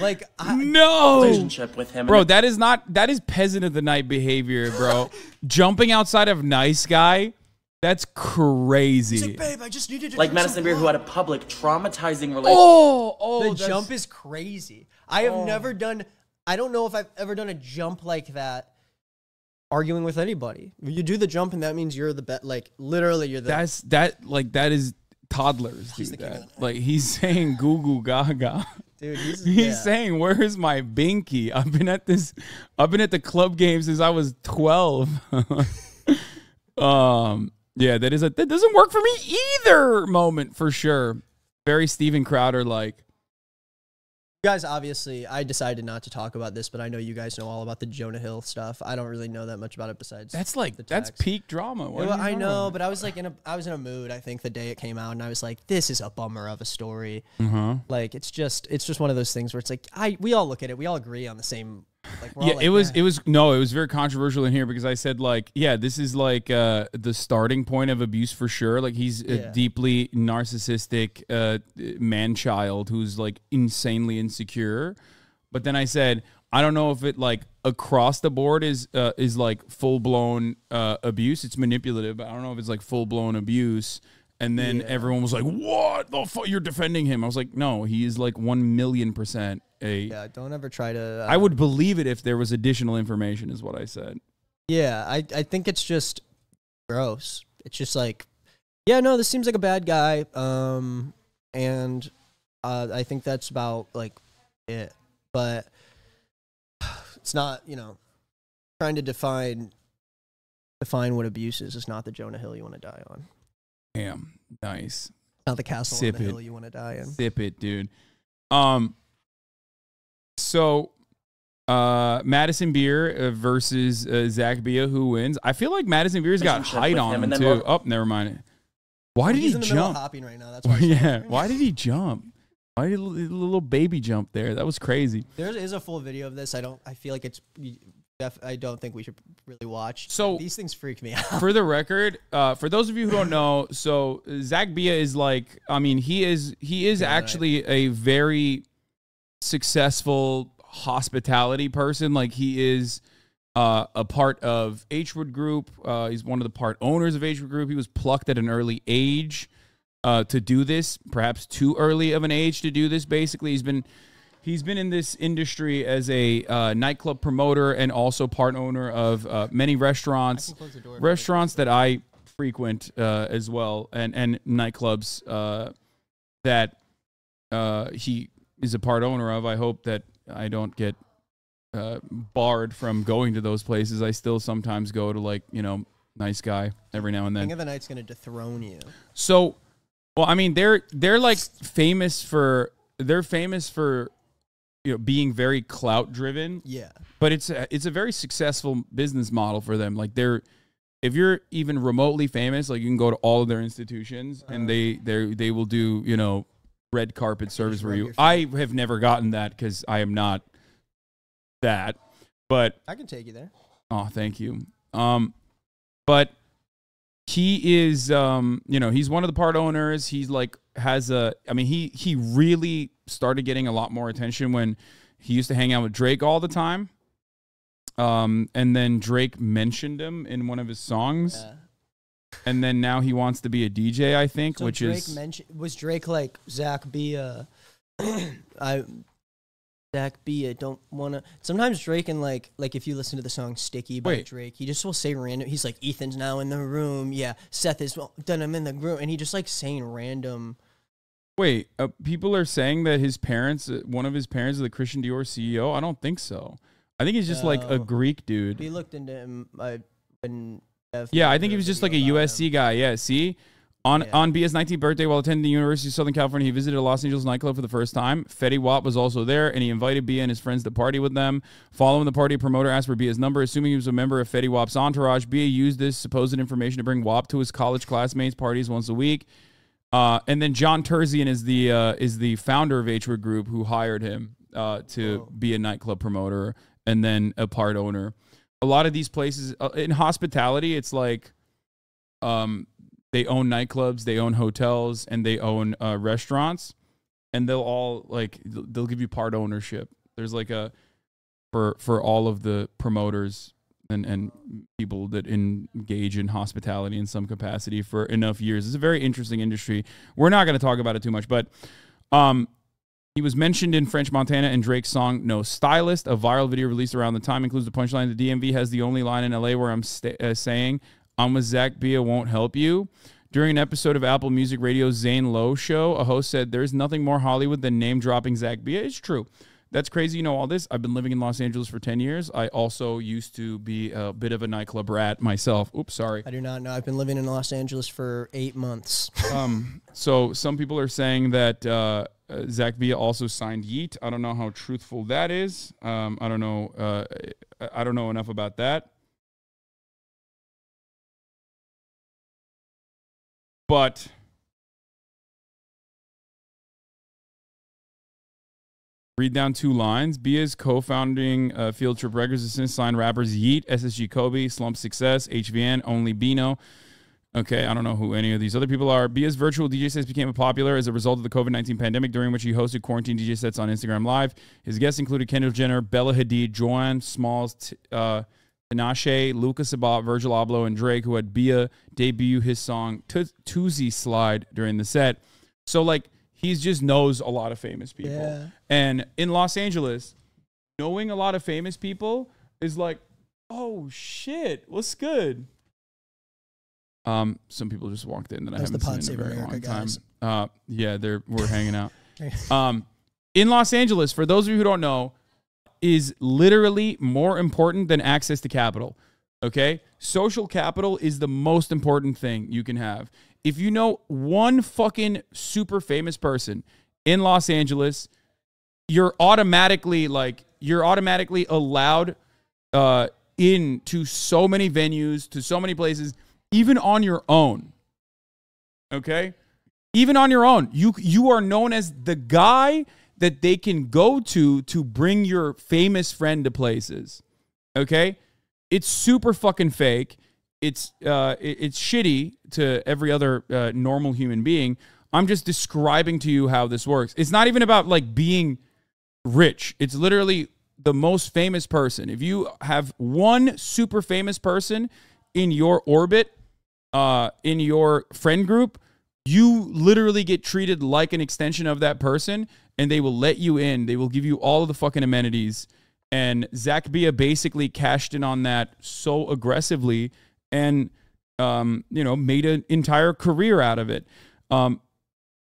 Speaker 2: Like,
Speaker 1: No.
Speaker 3: Relationship with him.
Speaker 1: Bro,
Speaker 3: and
Speaker 1: that is peasant of the night behavior, bro. Jumping outside of nice guy, that's
Speaker 2: he's
Speaker 1: crazy.
Speaker 2: like, babe, I just needed to
Speaker 3: like
Speaker 2: drink
Speaker 3: Madison
Speaker 2: some
Speaker 3: Beer, who
Speaker 2: blood."
Speaker 3: had a public traumatizing relationship.
Speaker 1: Oh,
Speaker 2: The
Speaker 1: that's-
Speaker 2: jump is crazy. I have never done. I don't know if I've ever done a jump like that. Arguing with anybody, you do the jump, and that means you're the best. Like literally, you're the.
Speaker 1: that is toddlers do
Speaker 2: the king of
Speaker 1: that. Like he's saying goo goo gaga.
Speaker 2: dude, he's
Speaker 1: He's saying, "Where's my binky?" I've been at the club game since I was 12. Yeah, that doesn't work for me either. Moment for sure. Very Steven Crowder like.
Speaker 2: You guys, obviously, I decided not to talk about this, but I know you guys know all about the Jonah Hill stuff. I don't really know that much about it besides.
Speaker 1: That's like
Speaker 2: the
Speaker 1: that's
Speaker 2: text.
Speaker 1: peak drama. What
Speaker 2: Well,
Speaker 1: are you
Speaker 2: I
Speaker 1: talking
Speaker 2: know,
Speaker 1: about?
Speaker 2: but I was like I was in a mood. I think the day it came out, and I was like, "This is a bummer of a story."
Speaker 1: Uh-huh.
Speaker 2: Like it's just one of those things where it's like we all look at it, we all agree on the same Like, we're all like,
Speaker 1: it was very controversial in here because I said like, yeah, this is like the starting point of abuse for sure. Like he's a deeply narcissistic man-child who's like insanely insecure. But then I said, I don't know if it like across the board is like full-blown abuse. It's manipulative, but I don't know if it's like full-blown abuse. And then everyone was like, what the fuck? You're defending him. I was like, no, he is like 1,000,000% a...
Speaker 2: Yeah, don't ever try to...
Speaker 1: I would believe it if there was additional information is what I said.
Speaker 2: Yeah, I think it's just gross. It's just like, yeah, no, this seems like a bad guy. And I think that's about like it. But it's not, trying to define what abuse is. It's not the Jonah Hill you want to die on.
Speaker 1: Damn, nice.
Speaker 2: Not the castle on the hill you want to die in.
Speaker 1: Sip it, dude. So, Madison Beer versus Zach Bia, who wins? I feel like Madison Beer's got height on him too. Oh, never mind. Why did he jump? He's in the middle of
Speaker 2: hopping right now. That's why.
Speaker 1: Yeah. Why did he jump? Why did a little baby jump there? That was crazy.
Speaker 2: There is a full video of this. I feel like it's. I don't think we should really watch.
Speaker 1: So
Speaker 2: these things freak me out.
Speaker 1: For the record, for those of you who don't know, so Zach Bia is like, I mean, he is actually a very successful hospitality person. Like he is a part of H-Wood Group. He's one of the part owners of H-Wood Group. He was plucked at an early age to do this, perhaps too early of an age to do this. Basically, He's been in this industry as a nightclub promoter and also part owner of many restaurants that I frequent as well, and nightclubs that he is a part owner of. I hope that I don't get barred from going to those places. I still sometimes go to nice guy every now and then.
Speaker 2: King of the Night's gonna dethrone you.
Speaker 1: So, well, I mean, they're like famous for being very clout driven.
Speaker 2: Yeah.
Speaker 1: But it's a very successful business model for them. Like if you're even remotely famous, like you can go to all of their institutions and they will do, red carpet service for you. I have never gotten that because I am not that, but
Speaker 2: I can take you there.
Speaker 1: Oh, thank you. But he is, he's one of the part owners. He's like, he really started getting a lot more attention when he used to hang out with Drake all the time. And then Drake mentioned him in one of his songs. Yeah. And then now he wants to be a DJ, I think, so
Speaker 2: was Drake like, Zach Bia, Zach Bia don't want to. Sometimes Drake and like if you listen to the song Sticky by Drake, he just will say random. He's like, Ethan's now in the room. Yeah, Seth is done. I'm in the room, and he just like saying random.
Speaker 1: Wait, people are saying that his parents, one of his parents, is the Christian Dior CEO. I don't think so. I think he's just like a Greek dude.
Speaker 2: We looked into him.
Speaker 1: I think he was just like a USC guy. Yeah, see. On Bia's 19th birthday, while attending the University of Southern California, he visited a Los Angeles nightclub for the first time. Fetty Wap was also there, and he invited Bia and his friends to party with them. Following the party, a promoter asked for Bia's number. Assuming he was a member of Fetty Wap's entourage, Bia used this supposed information to bring Wap to his college classmates' parties once a week. And then John Terzian is the founder of H-Word Group, who hired him to be a nightclub promoter and then a part owner. A lot of these places in hospitality, it's like they own nightclubs, they own hotels, and they own restaurants, and they'll give you part ownership. There's like for all of the promoters and people that engage in hospitality in some capacity for enough years. It's a very interesting industry. We're not going to talk about it too much, but he was mentioned in French Montana and Drake's song No Stylist. A viral video released around the time includes the punchline, the DMV has the only line in LA where I'm saying, I'm with Zach Bia, won't help you. During an episode of Apple Music Radio's Zane Lowe show, a host said, there's nothing more Hollywood than name-dropping Zach Bia. It's true. That's crazy, you know all this. I've been living in Los Angeles for 10 years. I also used to be a bit of a nightclub rat myself. Oops, sorry.
Speaker 2: I do not know. I've been living in Los Angeles for 8 months.
Speaker 1: So some people are saying that Zach Bia also signed Yeet. I don't know how truthful that is. I don't know enough about that. But read down 2 lines. Bia's co-founding Field Trip Records has since signed rappers Yeet, SSG Kobe, Slump Success, HVN, Only Bino. Okay, I don't know who any of these other people are. Bia's virtual DJ sets became popular as a result of the COVID-19 pandemic, during which he hosted quarantine DJ sets on Instagram Live. His guests included Kendall Jenner, Bella Hadid, Joanne Smalls, Tinashe, Luca Sabat, Virgil Abloh, and Drake, who had Bia debut his song Toozy Slide during the set. So, like, he just knows a lot of famous people.
Speaker 2: Yeah.
Speaker 1: And in Los Angeles, knowing a lot of famous people is like, oh, shit, what's good? Some people just walked in that I haven't seen in a very long time. Yeah, we're hanging out. In Los Angeles, for those of you who don't know, is literally more important than access to capital. Okay? Social capital is the most important thing you can have. If you know one fucking super famous person in Los Angeles, you're automatically allowed into so many venues, to so many places, even on your own. Okay? Even on your own. You are known as the guy that they can go to bring your famous friend to places. Okay? It's super fucking fake. It's shitty to every other normal human being. I'm just describing to you how this works. It's not even about like being rich. It's literally the most famous person. If you have one super famous person in your orbit, in your friend group, you literally get treated like an extension of that person, and they will let you in. They will give you all of the fucking amenities. And Zach Bia basically cashed in on that so aggressively and, made an entire career out of it.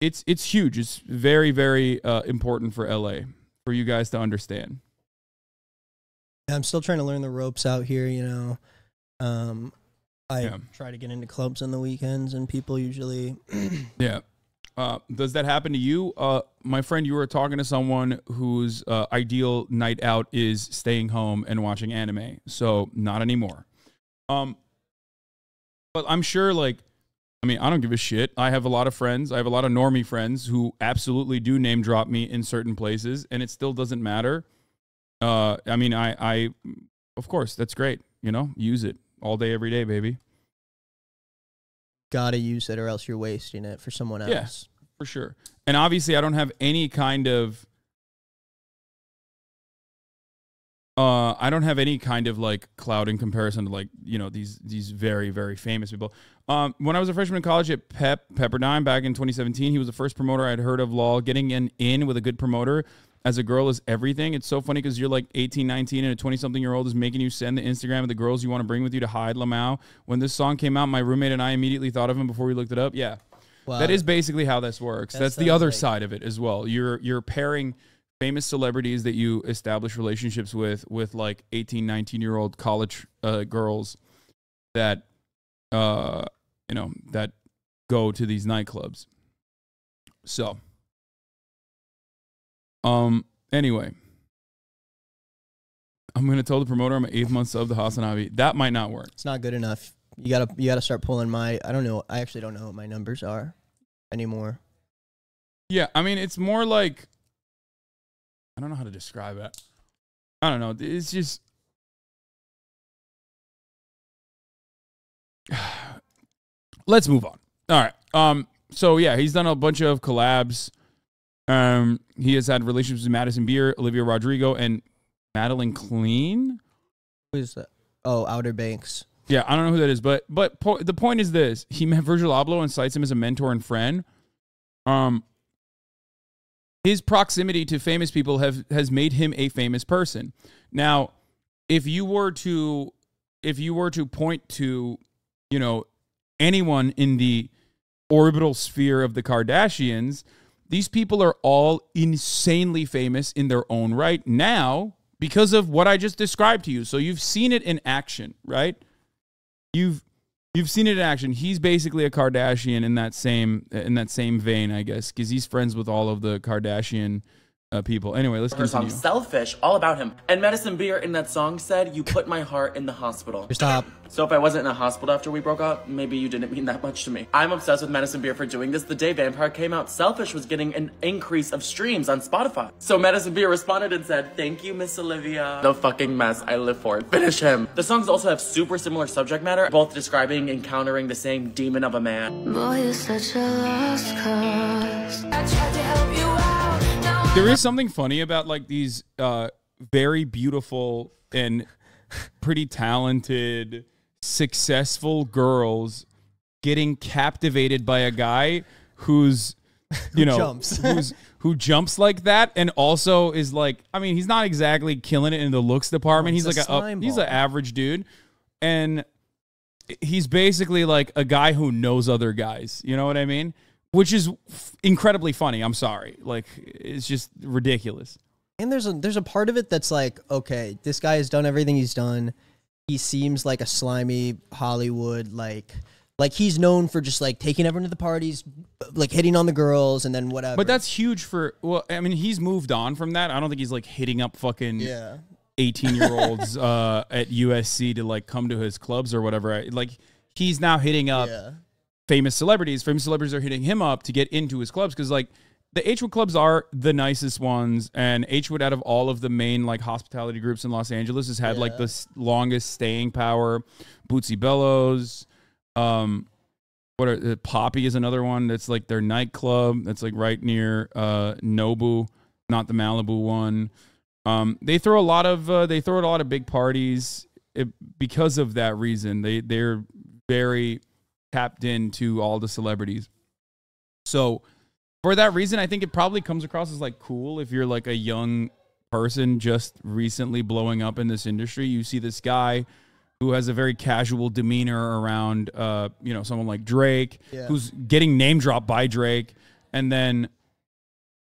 Speaker 1: It's huge. It's very, very important for LA for you guys to understand.
Speaker 2: I'm still trying to learn the ropes out here, I try to get into clubs on the weekends, and people usually...
Speaker 1: Yeah. Does that happen to you? My friend, you were talking to someone whose ideal night out is staying home and watching anime. So not anymore. But I'm sure, I don't give a shit. I have a lot of friends. I have a lot of normie friends who absolutely do name drop me in certain places, and it still doesn't matter. I of course, that's great. Use it all day, every day, baby.
Speaker 2: Gotta use it, or else you're wasting it for someone else.
Speaker 1: Yeah, for sure. And obviously, I don't have any kind of clout in comparison to these very, very famous people. When I was a freshman in college at Pepperdine back in 2017, he was the first promoter I'd heard of. Lol, getting in with a good promoter as a girl is everything. It's so funny because you're like 18, 19, and a 20-something-year-old is making you send the Instagram of the girls you want to bring with you to hide Lamau. When this song came out, my roommate and I immediately thought of him before we looked it up. Yeah. Wow. That is basically how this works. That's the other side of it as well. You're pairing famous celebrities that you establish relationships with 18, 19-year-old college girls that that go to these nightclubs. So anyway, I'm gonna tell the promoter I'm an 8th month sub to Hasanabi. That might not work.
Speaker 2: It's not good enough. You gotta start pulling my. I don't know. I actually don't know what my numbers are anymore.
Speaker 1: Yeah, it's more like, I don't know how to describe it. I don't know. It's just let's move on. All right. So yeah, he's done a bunch of collabs. He has had relationships with Madison Beer, Olivia Rodrigo, and Madeline Clean.
Speaker 2: Who is that? Oh, Outer Banks.
Speaker 1: Yeah, I don't know who that is, but the point is this: he met Virgil Abloh and cites him as a mentor and friend. His proximity to famous people has made him a famous person. Now, if you were to point to, anyone in the orbital sphere of the Kardashians, these people are all insanely famous in their own right now because of what I just described to you. So you've seen it in action, right? You've seen it in action. He's basically a Kardashian in that same vein, I guess, because he's friends with all of the Kardashian people. Anyway, let's
Speaker 3: her song
Speaker 1: continue.
Speaker 3: Selfish, all about him. And Madison Beer in that song said, "You put my heart in the hospital."
Speaker 2: Stop.
Speaker 3: So if I wasn't in a hospital after we broke up, maybe you didn't mean that much to me. I'm obsessed with Madison Beer for doing this. The day Vampire came out, Selfish was getting an increase of streams on Spotify. So Madison Beer responded and said, "Thank you, Miss Olivia. The fucking mess I live for. Finish him." The songs also have super similar subject matter, both describing encountering the same demon of a man.
Speaker 4: Boy, you're such a lost cause. I tried to help you out. Now
Speaker 1: There is something funny about like these very beautiful and pretty talented, successful girls getting captivated by a guy who's, you know,
Speaker 2: jumps.
Speaker 1: who jumps like that, and also is like, I mean, he's not exactly killing it in the looks department.
Speaker 2: he's
Speaker 1: He's
Speaker 2: a
Speaker 1: like
Speaker 2: slime
Speaker 1: he's
Speaker 2: ball.
Speaker 1: an average dude, and he's basically like a guy who knows other guys. You know what I mean? Which is incredibly funny. I'm sorry, like it's just ridiculous.
Speaker 2: And there's a part of it that's like, okay, this guy has done everything he's done. He seems like a slimy Hollywood, like he's known for just like taking everyone to the parties, like hitting on the girls and then whatever.
Speaker 1: But that's huge for, well, I mean, he's moved on from that. I don't think he's like hitting up fucking 18-year-olds at USC to like come to his clubs or whatever. Like he's now hitting up famous celebrities. Famous celebrities are hitting him up to get into his clubs because like the Hwood clubs are the nicest ones, and Hwood out of all of the main like hospitality groups in Los Angeles has had like the longest staying power. Bootsy Bellows, Poppy is another one that's like their nightclub that's like right near Nobu, not the Malibu one. They throw a lot of big parties because of that reason. They're very tapped into all the celebrities. So for that reason, I think it probably comes across as like cool if you're like a young person just recently blowing up in this industry. You see this guy who has a very casual demeanor around, someone like Drake, who's getting name dropped by Drake, and then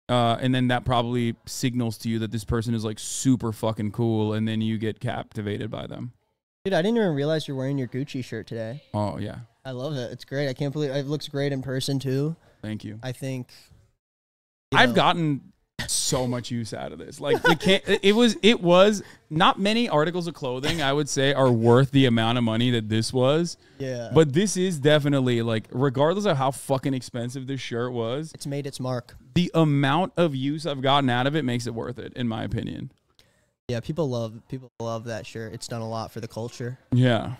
Speaker 1: that probably signals to you that this person is like super fucking cool, and then you get captivated by them.
Speaker 2: Dude, I didn't even realize you're wearing your Gucci shirt today.
Speaker 1: Oh yeah,
Speaker 2: I love it. It's great. I can't believe it looks great in person too.
Speaker 1: Thank you.
Speaker 2: I think
Speaker 1: I've gotten so much use out of this. Like it was not many articles of clothing I would say are worth the amount of money that this was.
Speaker 2: Yeah.
Speaker 1: But this is definitely like, regardless of how fucking expensive this shirt was,
Speaker 2: it's made its mark.
Speaker 1: The amount of use I've gotten out of it makes it worth it, in my opinion.
Speaker 2: Yeah, people love that shirt. It's done a lot for the culture.
Speaker 1: Yeah.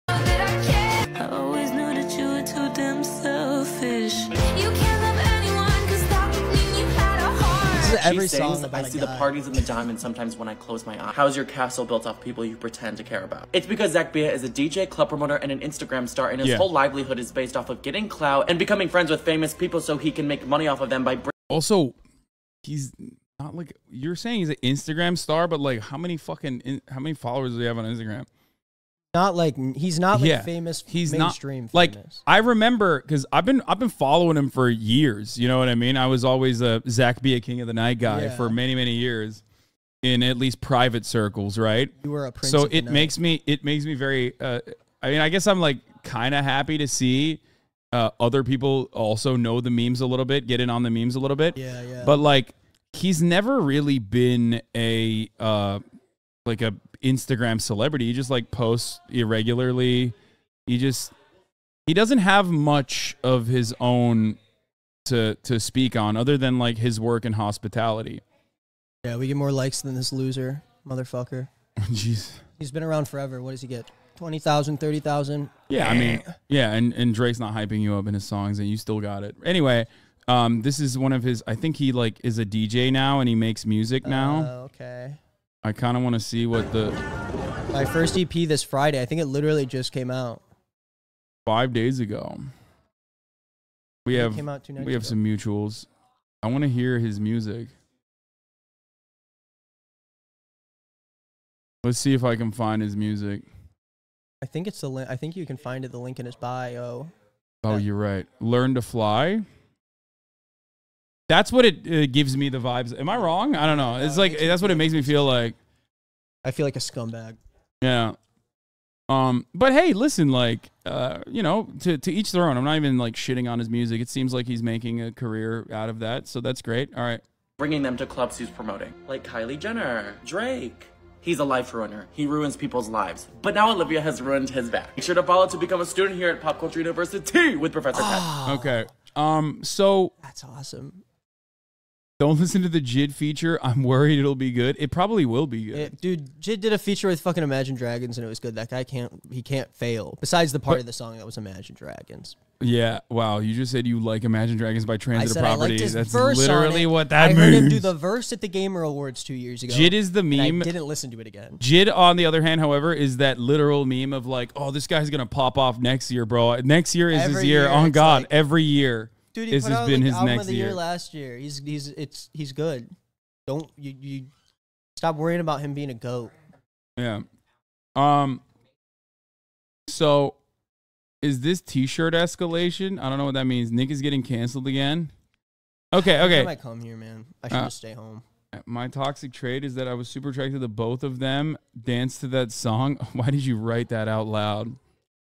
Speaker 4: I always knew that you were too damn selfish. You can't love anyone because that would mean you had a heart.
Speaker 2: This is every
Speaker 3: She
Speaker 2: song
Speaker 3: sings,
Speaker 2: about
Speaker 3: I
Speaker 2: a
Speaker 3: see
Speaker 2: guy.
Speaker 3: the parties and the diamonds sometimes when I close my eyes. How's your castle built off people you pretend to care about? It's because Zach Bia is a DJ, club promoter, and an Instagram star, and his whole livelihood is based off of getting clout and becoming friends with famous people so he can make money off of them by
Speaker 1: Also, he's not like, you're saying he's an Instagram star, but like how many followers do he have on Instagram?
Speaker 2: He's not famous.
Speaker 1: He's
Speaker 2: mainstream
Speaker 1: not like
Speaker 2: famous.
Speaker 1: I remember because I've been following him for years. You know what I mean? I was always a Zach Bia King of the Night guy for many years in at least private circles, right?
Speaker 2: You were a prince.
Speaker 1: So
Speaker 2: of the
Speaker 1: it
Speaker 2: night.
Speaker 1: makes me very. I mean, I guess I'm like kind of happy to see other people also know the memes a little bit, get in on the memes a little bit.
Speaker 2: Yeah.
Speaker 1: But like, he's never really been a like a Instagram celebrity. He just like posts irregularly. He doesn't have much of his own to speak on other than like his work in hospitality.
Speaker 2: Yeah, we get more likes than this loser, motherfucker.
Speaker 1: Jeez.
Speaker 2: He's been around forever. What does he get? 20,000, 30,000?
Speaker 1: Yeah, I mean, yeah, and Drake's not hyping you up in his songs, and you still got it. Anyway, this is one of his, I think he like is a DJ now, and he makes music now.
Speaker 2: Okay.
Speaker 1: I kind of want to see what
Speaker 2: My first EP this Friday. I think it literally just came out.
Speaker 1: 5 days ago. We have
Speaker 2: came out 2 nights
Speaker 1: we have
Speaker 2: ago.
Speaker 1: some mutuals. I want to hear his music. Let's see if I can find his music.
Speaker 2: I think it's the link. I think you can find it. The link in his bio.
Speaker 1: Oh, you're right. Learn to Fly. That's what it gives me the vibes. Am I wrong? I don't know. It's like that's what it makes me feel like.
Speaker 2: I feel like a scumbag.
Speaker 1: Yeah. But hey, listen, like, you know, to each their own. I'm not even like shitting on his music. It seems like he's making a career out of that, so that's great. All right.
Speaker 3: Bringing them to clubs he's promoting, like Kylie Jenner, Drake. He's a life ruiner. He ruins people's lives. But now Olivia has ruined his back. Make sure to follow to become a student here at Pop Culture University with Professor Kat.
Speaker 1: Okay. So
Speaker 2: That's awesome.
Speaker 1: don't listen to the JID feature. I'm worried it'll be good. It probably will be good.
Speaker 2: Dude, Jid did a feature with fucking Imagine Dragons and it was good. That guy can't fail. Besides the part of the song that was Imagine Dragons.
Speaker 1: Yeah. Wow. You just said you like Imagine Dragons by Transitive
Speaker 2: I liked
Speaker 1: Property.
Speaker 2: his
Speaker 1: That's
Speaker 2: verse
Speaker 1: literally
Speaker 2: on it.
Speaker 1: what that
Speaker 2: I
Speaker 1: means.
Speaker 2: heard him do the verse at the Gamer Awards 2 years ago.
Speaker 1: JID is the
Speaker 2: and
Speaker 1: meme.
Speaker 2: I didn't listen to it again.
Speaker 1: JID, on the other hand, however, is that literal meme of like, oh, this guy's gonna pop off next year, bro. Next year is his
Speaker 2: Every
Speaker 1: year.
Speaker 2: year,
Speaker 1: On
Speaker 2: it's
Speaker 1: God,
Speaker 2: like-
Speaker 1: every year.
Speaker 2: Dude, he
Speaker 1: This
Speaker 2: put
Speaker 1: has
Speaker 2: out
Speaker 1: been
Speaker 2: like
Speaker 1: his
Speaker 2: album
Speaker 1: next
Speaker 2: of the
Speaker 1: year.
Speaker 2: year last year. He's good. Don't you stop worrying about him being a GOAT.
Speaker 1: Yeah. So is this t-shirt escalation? I don't know what that means. Nick is getting canceled again. Okay.
Speaker 2: I might come here, man. I should just stay home.
Speaker 1: My toxic trait is that I was super attracted to both of them. Dance to that song. Why did you write that out loud?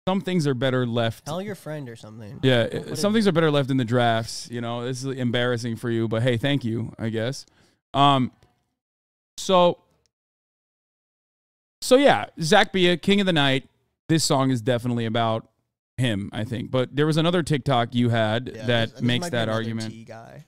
Speaker 1: Some things are better left.
Speaker 2: Tell your friend or something.
Speaker 1: Yeah, some things are better left in the drafts. You know, this is embarrassing for you, but hey, thank you, I guess. So yeah, Zach Bia, King of the Night. This song is definitely about him, I think. But there was another TikTok you had that makes that argument.
Speaker 2: Tea guy.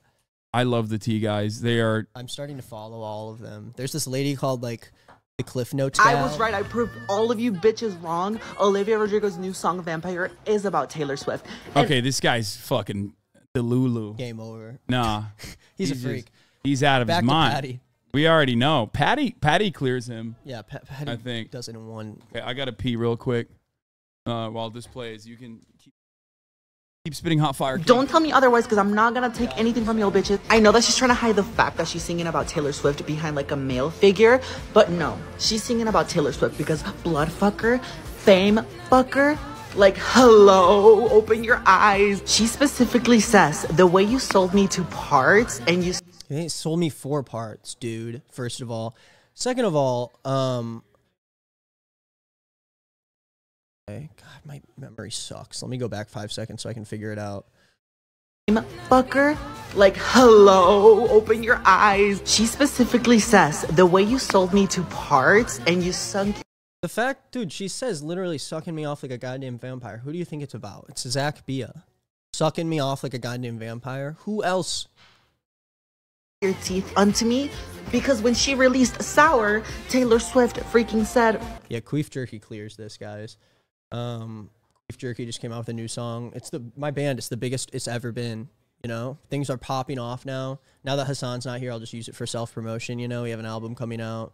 Speaker 1: I love the T guys. They are.
Speaker 2: I'm starting to follow all of them. There's this lady called like the Cliff Notes
Speaker 5: I
Speaker 2: gal.
Speaker 5: was right. I proved all of you bitches wrong. Olivia Rodrigo's new song Vampire is about Taylor Swift. And
Speaker 1: Okay, this guy's fucking Delulu.
Speaker 2: Game over.
Speaker 1: Nah,
Speaker 2: He's a freak.
Speaker 1: He's out of
Speaker 2: Back
Speaker 1: his
Speaker 2: to
Speaker 1: mind.
Speaker 2: Patty.
Speaker 1: We already know. Patty clears him.
Speaker 2: Yeah, Patty
Speaker 1: I think.
Speaker 2: does it in one.
Speaker 1: Okay, I gotta pee real quick. While this plays, you can keep spitting hot fire.
Speaker 5: don't tell me otherwise, because I'm not gonna take anything from you bitches. I know that she's trying to hide the fact that she's singing about Taylor Swift behind like a male figure, but no, she's singing about Taylor Swift because blood fucker, fame fucker. Like, hello, open your eyes. She specifically says, the way you sold me to parts and you
Speaker 2: He ain't sold me 4 parts, dude. First of all. Second of all, okay. God, my memory sucks. Let me go back 5 seconds so I can figure it out.
Speaker 5: fucker, like, hello, open your eyes. She specifically says, the way you sold me to parts and you sunk
Speaker 2: The fact, dude, she says literally sucking me off like a goddamn vampire. Who do you think it's about? It's Zach Bia. Sucking me off like a goddamn vampire. Who else?
Speaker 5: your teeth unto me, because when she released Sour, Taylor Swift freaking said,
Speaker 2: Yeah, Queef Jerky clears this, guys. Queef Jerky just came out with a new song. It's my band. It's the biggest it's ever been. You know, things are popping off now. Now that Hassan's not here, I'll just use it for self-promotion. You know, we have an album coming out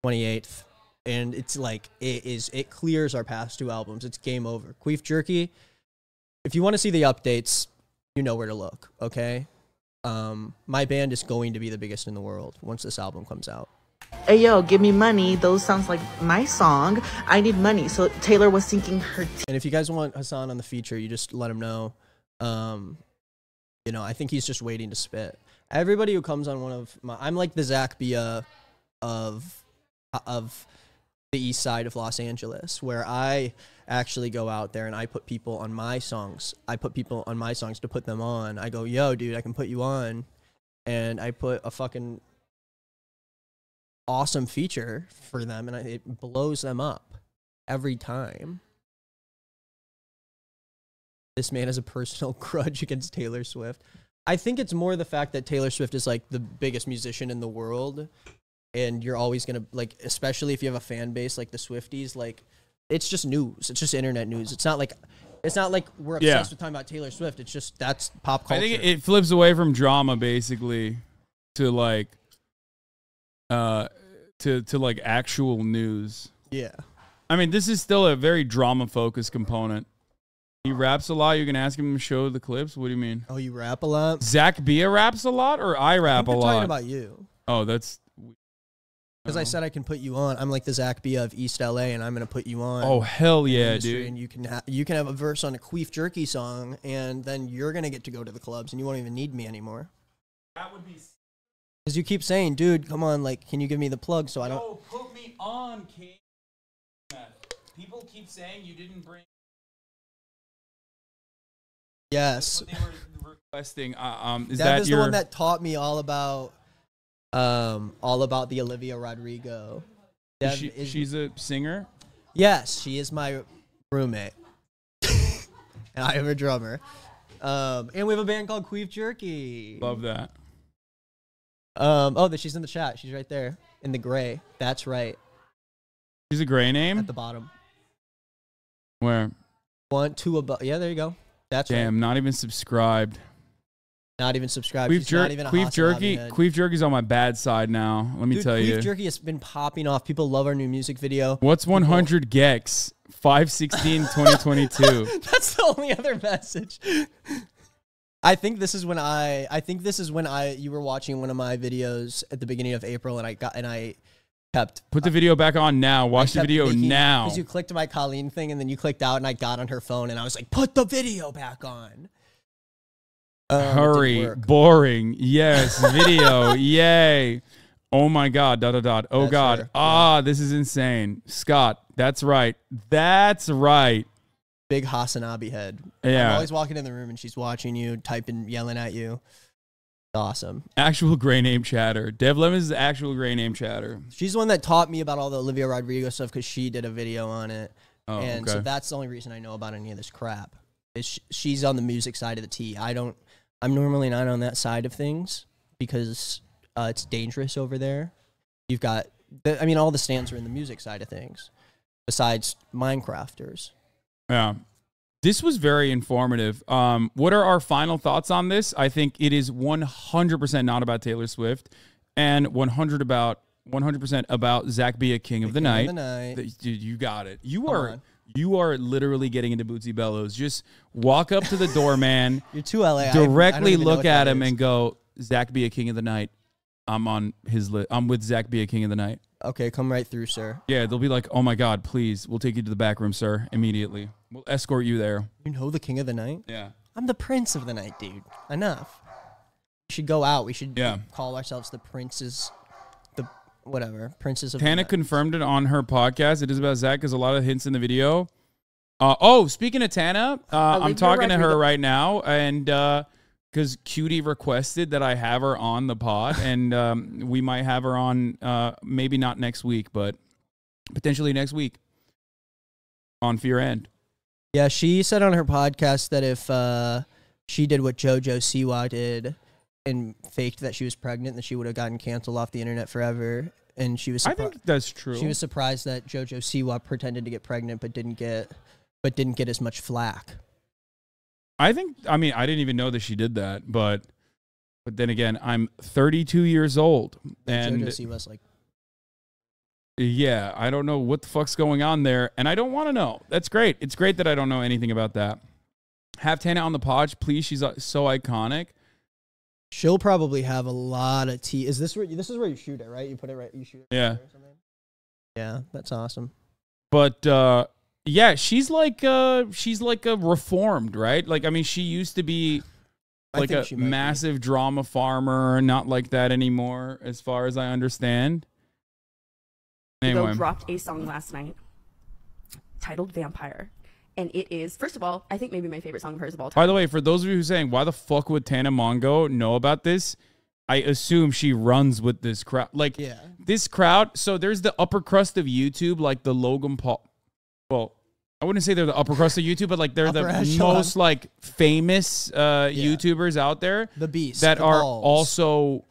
Speaker 2: 28th, and it's like it clears our past 2 albums. It's game over. Queef Jerky. If you want to see the updates, you know where to look. Okay. My band is going to be the biggest in the world once this album comes out.
Speaker 5: hey yo, give me money. Those sounds like my song. I need money. So Taylor was sinking her teeth.
Speaker 2: And if you guys want Hassan on the feature, you just let him know. You know, I think he's just waiting to spit. Everybody who comes on one of my, I'm like the Zach Bia of the east side of Los Angeles, where I actually go out there and I put people on my songs. I put people on my songs to put them on. I go, yo, dude, I can put you on. And I put a fucking awesome feature for them, and it blows them up every time. This man has a personal grudge against Taylor Swift. I think it's more the fact that Taylor Swift is like the biggest musician in the world, and you're always gonna like, especially if you have a fan base like the Swifties, like it's just news. It's just internet news. It's not like we're obsessed with talking about Taylor Swift. It's just that's pop culture.
Speaker 1: I think it flips away from drama basically to like to like actual news.
Speaker 2: Yeah.
Speaker 1: I mean, this is still a very drama focused component. He raps a lot. You can ask him to show the clips. What do you mean?
Speaker 2: Oh, you rap a lot?
Speaker 1: Zach Bia raps a lot, or I rap
Speaker 2: I think
Speaker 1: a
Speaker 2: they're talking
Speaker 1: lot?
Speaker 2: about you.
Speaker 1: Oh, that's
Speaker 2: Because I said I can put you on. I'm like the Zach Bia of East LA, and I'm gonna put you on.
Speaker 1: Oh hell
Speaker 2: in the
Speaker 1: yeah,
Speaker 2: industry,
Speaker 1: dude!
Speaker 2: And you can have a verse on a Queef Jerky song, and then you're gonna get to go to the clubs, and you won't even need me anymore.
Speaker 1: That would be.
Speaker 2: Because you keep saying, dude, come on, like, can you give me the plug so I don't.
Speaker 1: Oh, put me on, King. people keep saying you didn't bring.
Speaker 2: Yes.
Speaker 1: What they were requesting. Is
Speaker 2: Dev
Speaker 1: that
Speaker 2: is
Speaker 1: your
Speaker 2: the one that taught me all about the Olivia Rodrigo. Dev
Speaker 1: she's a singer?
Speaker 2: Yes, she is my roommate. And I am a drummer. And we have a band called Queef Jerky.
Speaker 1: Love that.
Speaker 2: She's in the chat. She's right there in the gray. That's right.
Speaker 1: She's a gray name?
Speaker 2: At the bottom.
Speaker 1: Where?
Speaker 2: 1, 2 above. Yeah, there you go. That's right.
Speaker 1: Damn, not even subscribed.
Speaker 2: Not even subscribed.
Speaker 1: Queef Jerky's on my bad side now. Let me tell you.
Speaker 2: Queef Jerky has been popping off. People love our new music video.
Speaker 1: What's 100 gex? 5/16/2022.
Speaker 2: That's the only other message. I think this is when you were watching one of my videos at the beginning of April, and I kept
Speaker 1: put the video back on now. Watch the video now.
Speaker 2: Because you clicked my Colleen thing, and then you clicked out, and I got on her phone, and I was like, "Put the video back on."
Speaker 1: Hurry, boring. Yes, video. Yay. Oh my God. ... Oh
Speaker 2: That's
Speaker 1: God.
Speaker 2: right.
Speaker 1: This is insane. Scott, that's right. That's right.
Speaker 2: Big Hasanabi head.
Speaker 1: Yeah.
Speaker 2: I'm always walking in the room and she's watching you, typing, yelling at you. Awesome.
Speaker 1: Actual gray name chatter. Dev Lemons is actual gray name chatter.
Speaker 2: She's the one that taught me about all the Olivia Rodrigo stuff because she did a video on it.
Speaker 1: Oh,
Speaker 2: and
Speaker 1: okay.
Speaker 2: so that's the only reason I know about any of this crap. She's on the music side of the tea. I'm normally not on that side of things because it's dangerous over there. You've got, all the stands are in the music side of things, besides Minecrafters.
Speaker 1: Yeah. This was very informative. What are our final thoughts on this? I think it is 100% not about Taylor Swift and 100% about Zach Bia, King of the Night. Dude, you got it. You are literally getting into Bootsy Bellows. Just walk up to the doorman.
Speaker 2: You're too LA.
Speaker 1: Directly look at him and go, Zach Bia, King of the Night. I'm on his list. I'm with Zach Bia, King of the Night.
Speaker 2: Okay, come right through, sir.
Speaker 1: Yeah, they'll be like, oh my God, please. We'll take you to the back room, sir, immediately. We'll escort you there.
Speaker 2: You know the King of the Night?
Speaker 1: Yeah.
Speaker 2: I'm the Prince of the Night, dude. Enough. We should go out. We should call ourselves the Princes. Princes of
Speaker 1: Tana
Speaker 2: the Night.
Speaker 1: confirmed it on her podcast. It is about Zach because a lot of hints in the video. Speaking of Tana, I'm talking to her right now, and because Cutie requested that I have her on the pod, and we might have her on, maybe not next week, but potentially next week on Fear End.
Speaker 2: Yeah, she said on her podcast that if she did what JoJo Siwa did and faked that she was pregnant, that she would have gotten canceled off the internet forever. And she was
Speaker 1: I think that's true.
Speaker 2: She was surprised that JoJo Siwa pretended to get pregnant but didn't get as much flack.
Speaker 1: I didn't even know that she did that, but then again, I'm 32 years old, and
Speaker 2: JoJo Siwa's like,
Speaker 1: yeah, I don't know what the fuck's going on there, and I don't want to know. That's great. It's great that I don't know anything about that. Have Tana on the pod, please. She's so iconic.
Speaker 2: She'll probably have a lot of tea. This is where you shoot it, right? You put it right. You shoot it.
Speaker 1: Yeah.
Speaker 2: Right or something? Yeah, that's awesome.
Speaker 1: But yeah, she's like a reformed, right? Like, she used to be like a massive drama farmer, not like that anymore, as far as I understand. Anyway,
Speaker 6: dropped a song last night titled Vampire. And it is, first of all, I think maybe my favorite song of hers of all time.
Speaker 1: By the way, for those of you who are saying, why the fuck would Tana Mongo know about this? I assume she runs with this crowd. Like, this crowd, so there's the upper crust of YouTube, like the Logan Paul. Well, I wouldn't say they're the upper crust of YouTube, but like they're the most like famous YouTubers out there.
Speaker 2: The Beast.
Speaker 1: That are also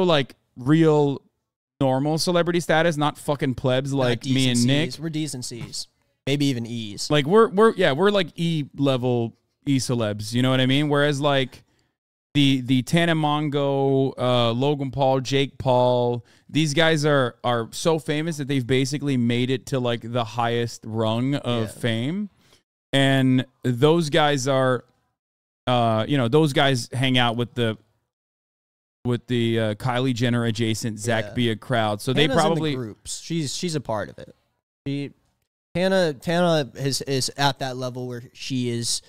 Speaker 1: like real normal celebrity status, not fucking plebs like me and Nick.
Speaker 2: We're D's and C's. Maybe even E's.
Speaker 1: Like we're like E-level E-celebs, you know what I mean? Whereas like the Tana Mongo, Logan Paul, Jake Paul, these guys are so famous that they've basically made it to like the highest rung of fame. And those guys are those guys hang out with the Kylie Jenner adjacent Zach Bia crowd. So
Speaker 2: Tana's
Speaker 1: they probably
Speaker 2: in the groups. She's a part of it. Tana is at that level where she is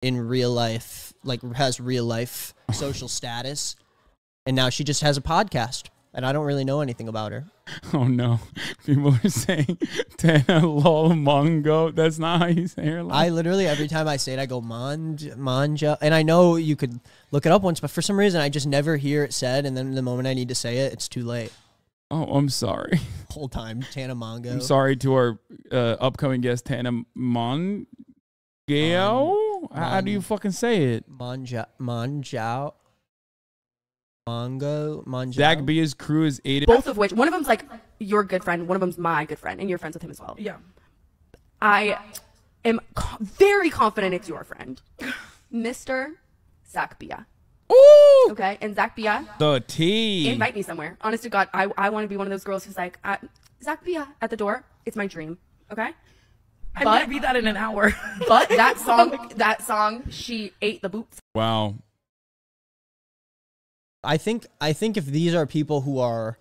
Speaker 2: in real life, like has real life social status, and now she just has a podcast, and I don't really know anything about her.
Speaker 1: Oh no. People are saying Tana lol mongo. That's not how you say her.
Speaker 2: I literally, every time I say it, I go manja. And I know you could look it up once, but for some reason, I just never hear it said. And then the moment I need to say it, it's too late.
Speaker 1: Oh, I'm sorry.
Speaker 2: Whole time, Tana Mongo.
Speaker 1: I'm sorry to our upcoming guest, Tana Mongao. How do you fucking say it?
Speaker 2: Manjao.
Speaker 1: Zach Bia's crew is aided.
Speaker 6: Both of which, one of them's like your good friend, one of them's my good friend, and you're friends with him as well.
Speaker 7: Yeah.
Speaker 6: I am very confident it's your friend, Mr. Zach Bia.
Speaker 1: Ooh!
Speaker 6: Okay, and Zach Bia,
Speaker 1: The T.
Speaker 6: invite me somewhere. Honest to God, I want to be one of those girls who's like, Zach Bia at the door. It's my dream. Okay.
Speaker 7: I'm gonna be that in an hour.
Speaker 6: But that song, she ate the boots.
Speaker 1: Wow.
Speaker 2: I think if these are people who are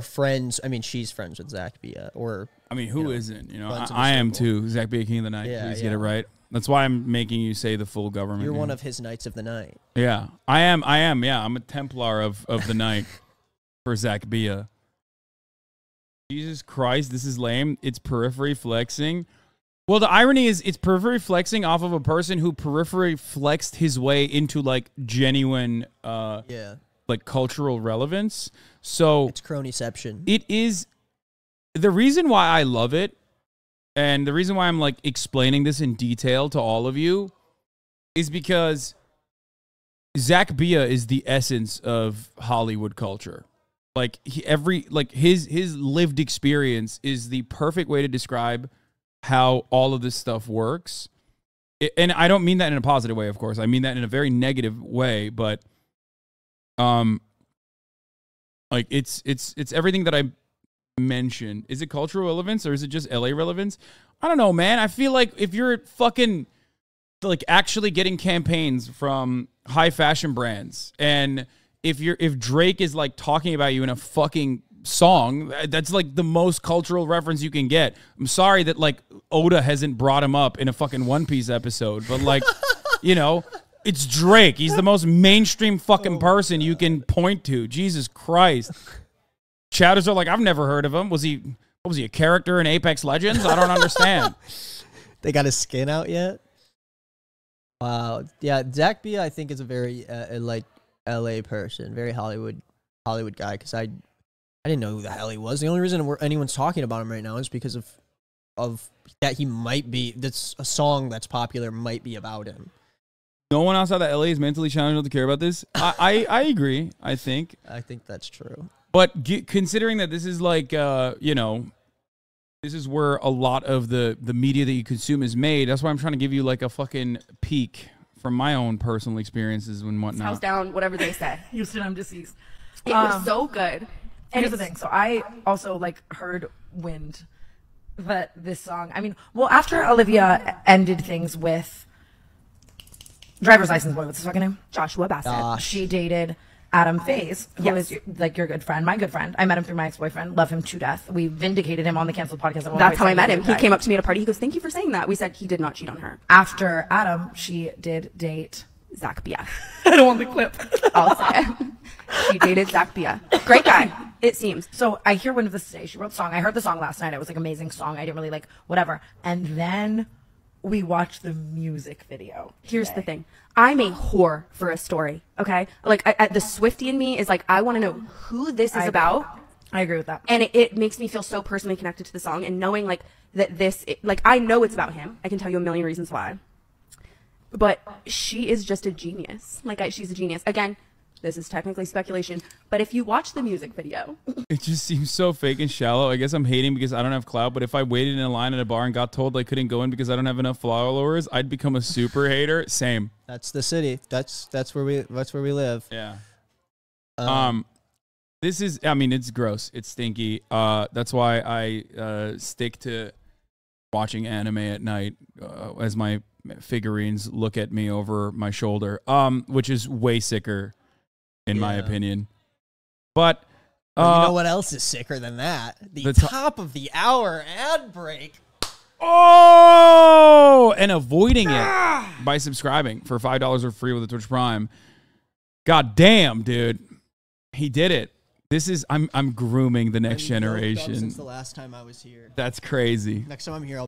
Speaker 2: friends, I mean, she's friends with Zach Bia, or
Speaker 1: I mean, who isn't? You know,
Speaker 2: runs in the
Speaker 1: I am
Speaker 2: circle.
Speaker 1: too. Zach Bia, King of the Night.
Speaker 2: Yeah,
Speaker 1: Please
Speaker 2: yeah.
Speaker 1: get it right. That's why I'm making you say the full government.
Speaker 2: you're
Speaker 1: name.
Speaker 2: one of his Knights of the Night.
Speaker 1: Yeah, I am. Yeah, I'm a Templar of the night for Zach Bia. Jesus Christ, this is lame. It's periphery flexing. Well, the irony is it's periphery flexing off of a person who periphery flexed his way into like genuine,
Speaker 2: Yeah,
Speaker 1: like cultural relevance. So
Speaker 2: it's cronyception.
Speaker 1: it is the reason why I love it. And the reason why I'm like explaining this in detail to all of you is because Zach Bia is the essence of Hollywood culture. Like his lived experience is the perfect way to describe how all of this stuff works. And I don't mean that in a positive way, of course. I mean that in a very negative way, but like it's everything that I mentioned. Is it cultural relevance or is it just LA relevance? I don't know, man. I feel like if you're fucking like actually getting campaigns from high fashion brands, and if Drake is like talking about you in a fucking song, that's like the most cultural reference you can get. I'm sorry that like Oda hasn't brought him up in a fucking One Piece episode, but like, you know, it's Drake. He's the most mainstream fucking person you can point to. Jesus Christ. Chatters are like, I've never heard of him. Was he a character in Apex Legends? I don't understand.
Speaker 2: They got his skin out yet? Wow. Yeah, Zach Bia, I think, is a very like LA person, very Hollywood guy. Because I didn't know who the hell he was. The only reason anyone's talking about him right now is because of that he might be. That's a song that's popular might be about him.
Speaker 1: No one outside of LA is mentally challenged enough to care about this. I agree. I think
Speaker 2: that's true.
Speaker 1: But considering that this is like, you know, this is where a lot of the media that you consume is made. That's why I'm trying to give you like a fucking peek from my own personal experiences and whatnot.
Speaker 6: House down, whatever they say.
Speaker 7: Houston, I'm deceased.
Speaker 6: It was so good.
Speaker 7: And here's the thing. So I also like heard Wind, but this song, I mean, well, after Olivia ended things with Driver's License Boy, what's his fucking name?
Speaker 6: Joshua Bassett.
Speaker 7: She dated Adam Faze, who is like your good friend, my good friend. I met him through my ex-boyfriend. Love him to death. We vindicated him on the Canceled podcast.
Speaker 6: That's how I met him. He came up to me at a party. He goes, "Thank you for saying that." We said he did not cheat on her.
Speaker 7: After Adam, she did date
Speaker 6: Zach Bia.
Speaker 7: I don't want the clip.
Speaker 6: I'll say it. She dated Zach Bia. Great guy, it seems.
Speaker 7: So I hear Wind of the Day. She wrote the song. I heard the song last night. It was like an amazing song. I didn't really like whatever. And then we watched the music video.
Speaker 6: Here's the thing. I'm a whore for a story, okay? Like, the Swiftie in me is like, I want to know who this is about.
Speaker 7: I agree with that.
Speaker 6: And it makes me feel so personally connected to the song. And knowing, like, that like, I know it's about him. I can tell you a million reasons why. But she is just a genius. Like, she's a genius. Again, this is technically speculation. But if you watch the music video...
Speaker 1: It just seems so fake and shallow. I guess I'm hating because I don't have clout, but if I waited in a line at a bar and got told I couldn't go in because I don't have enough followers, I'd become a super hater. Same.
Speaker 2: That's the city. That's where we live.
Speaker 1: Yeah. This is, I mean, it's gross. It's stinky. That's why I stick to watching anime at night as my figurines look at me over my shoulder, which is way sicker in my opinion. But
Speaker 2: you know what else is sicker than that? The top of the hour ad break.
Speaker 1: Oh, and avoiding it by subscribing for $5 or free with a Twitch Prime. God damn, dude. He did it. I'm grooming the next
Speaker 2: I'm yoked up
Speaker 1: generation.
Speaker 2: Since the last time I was here.
Speaker 1: That's crazy.
Speaker 2: Next time I'm here, I'll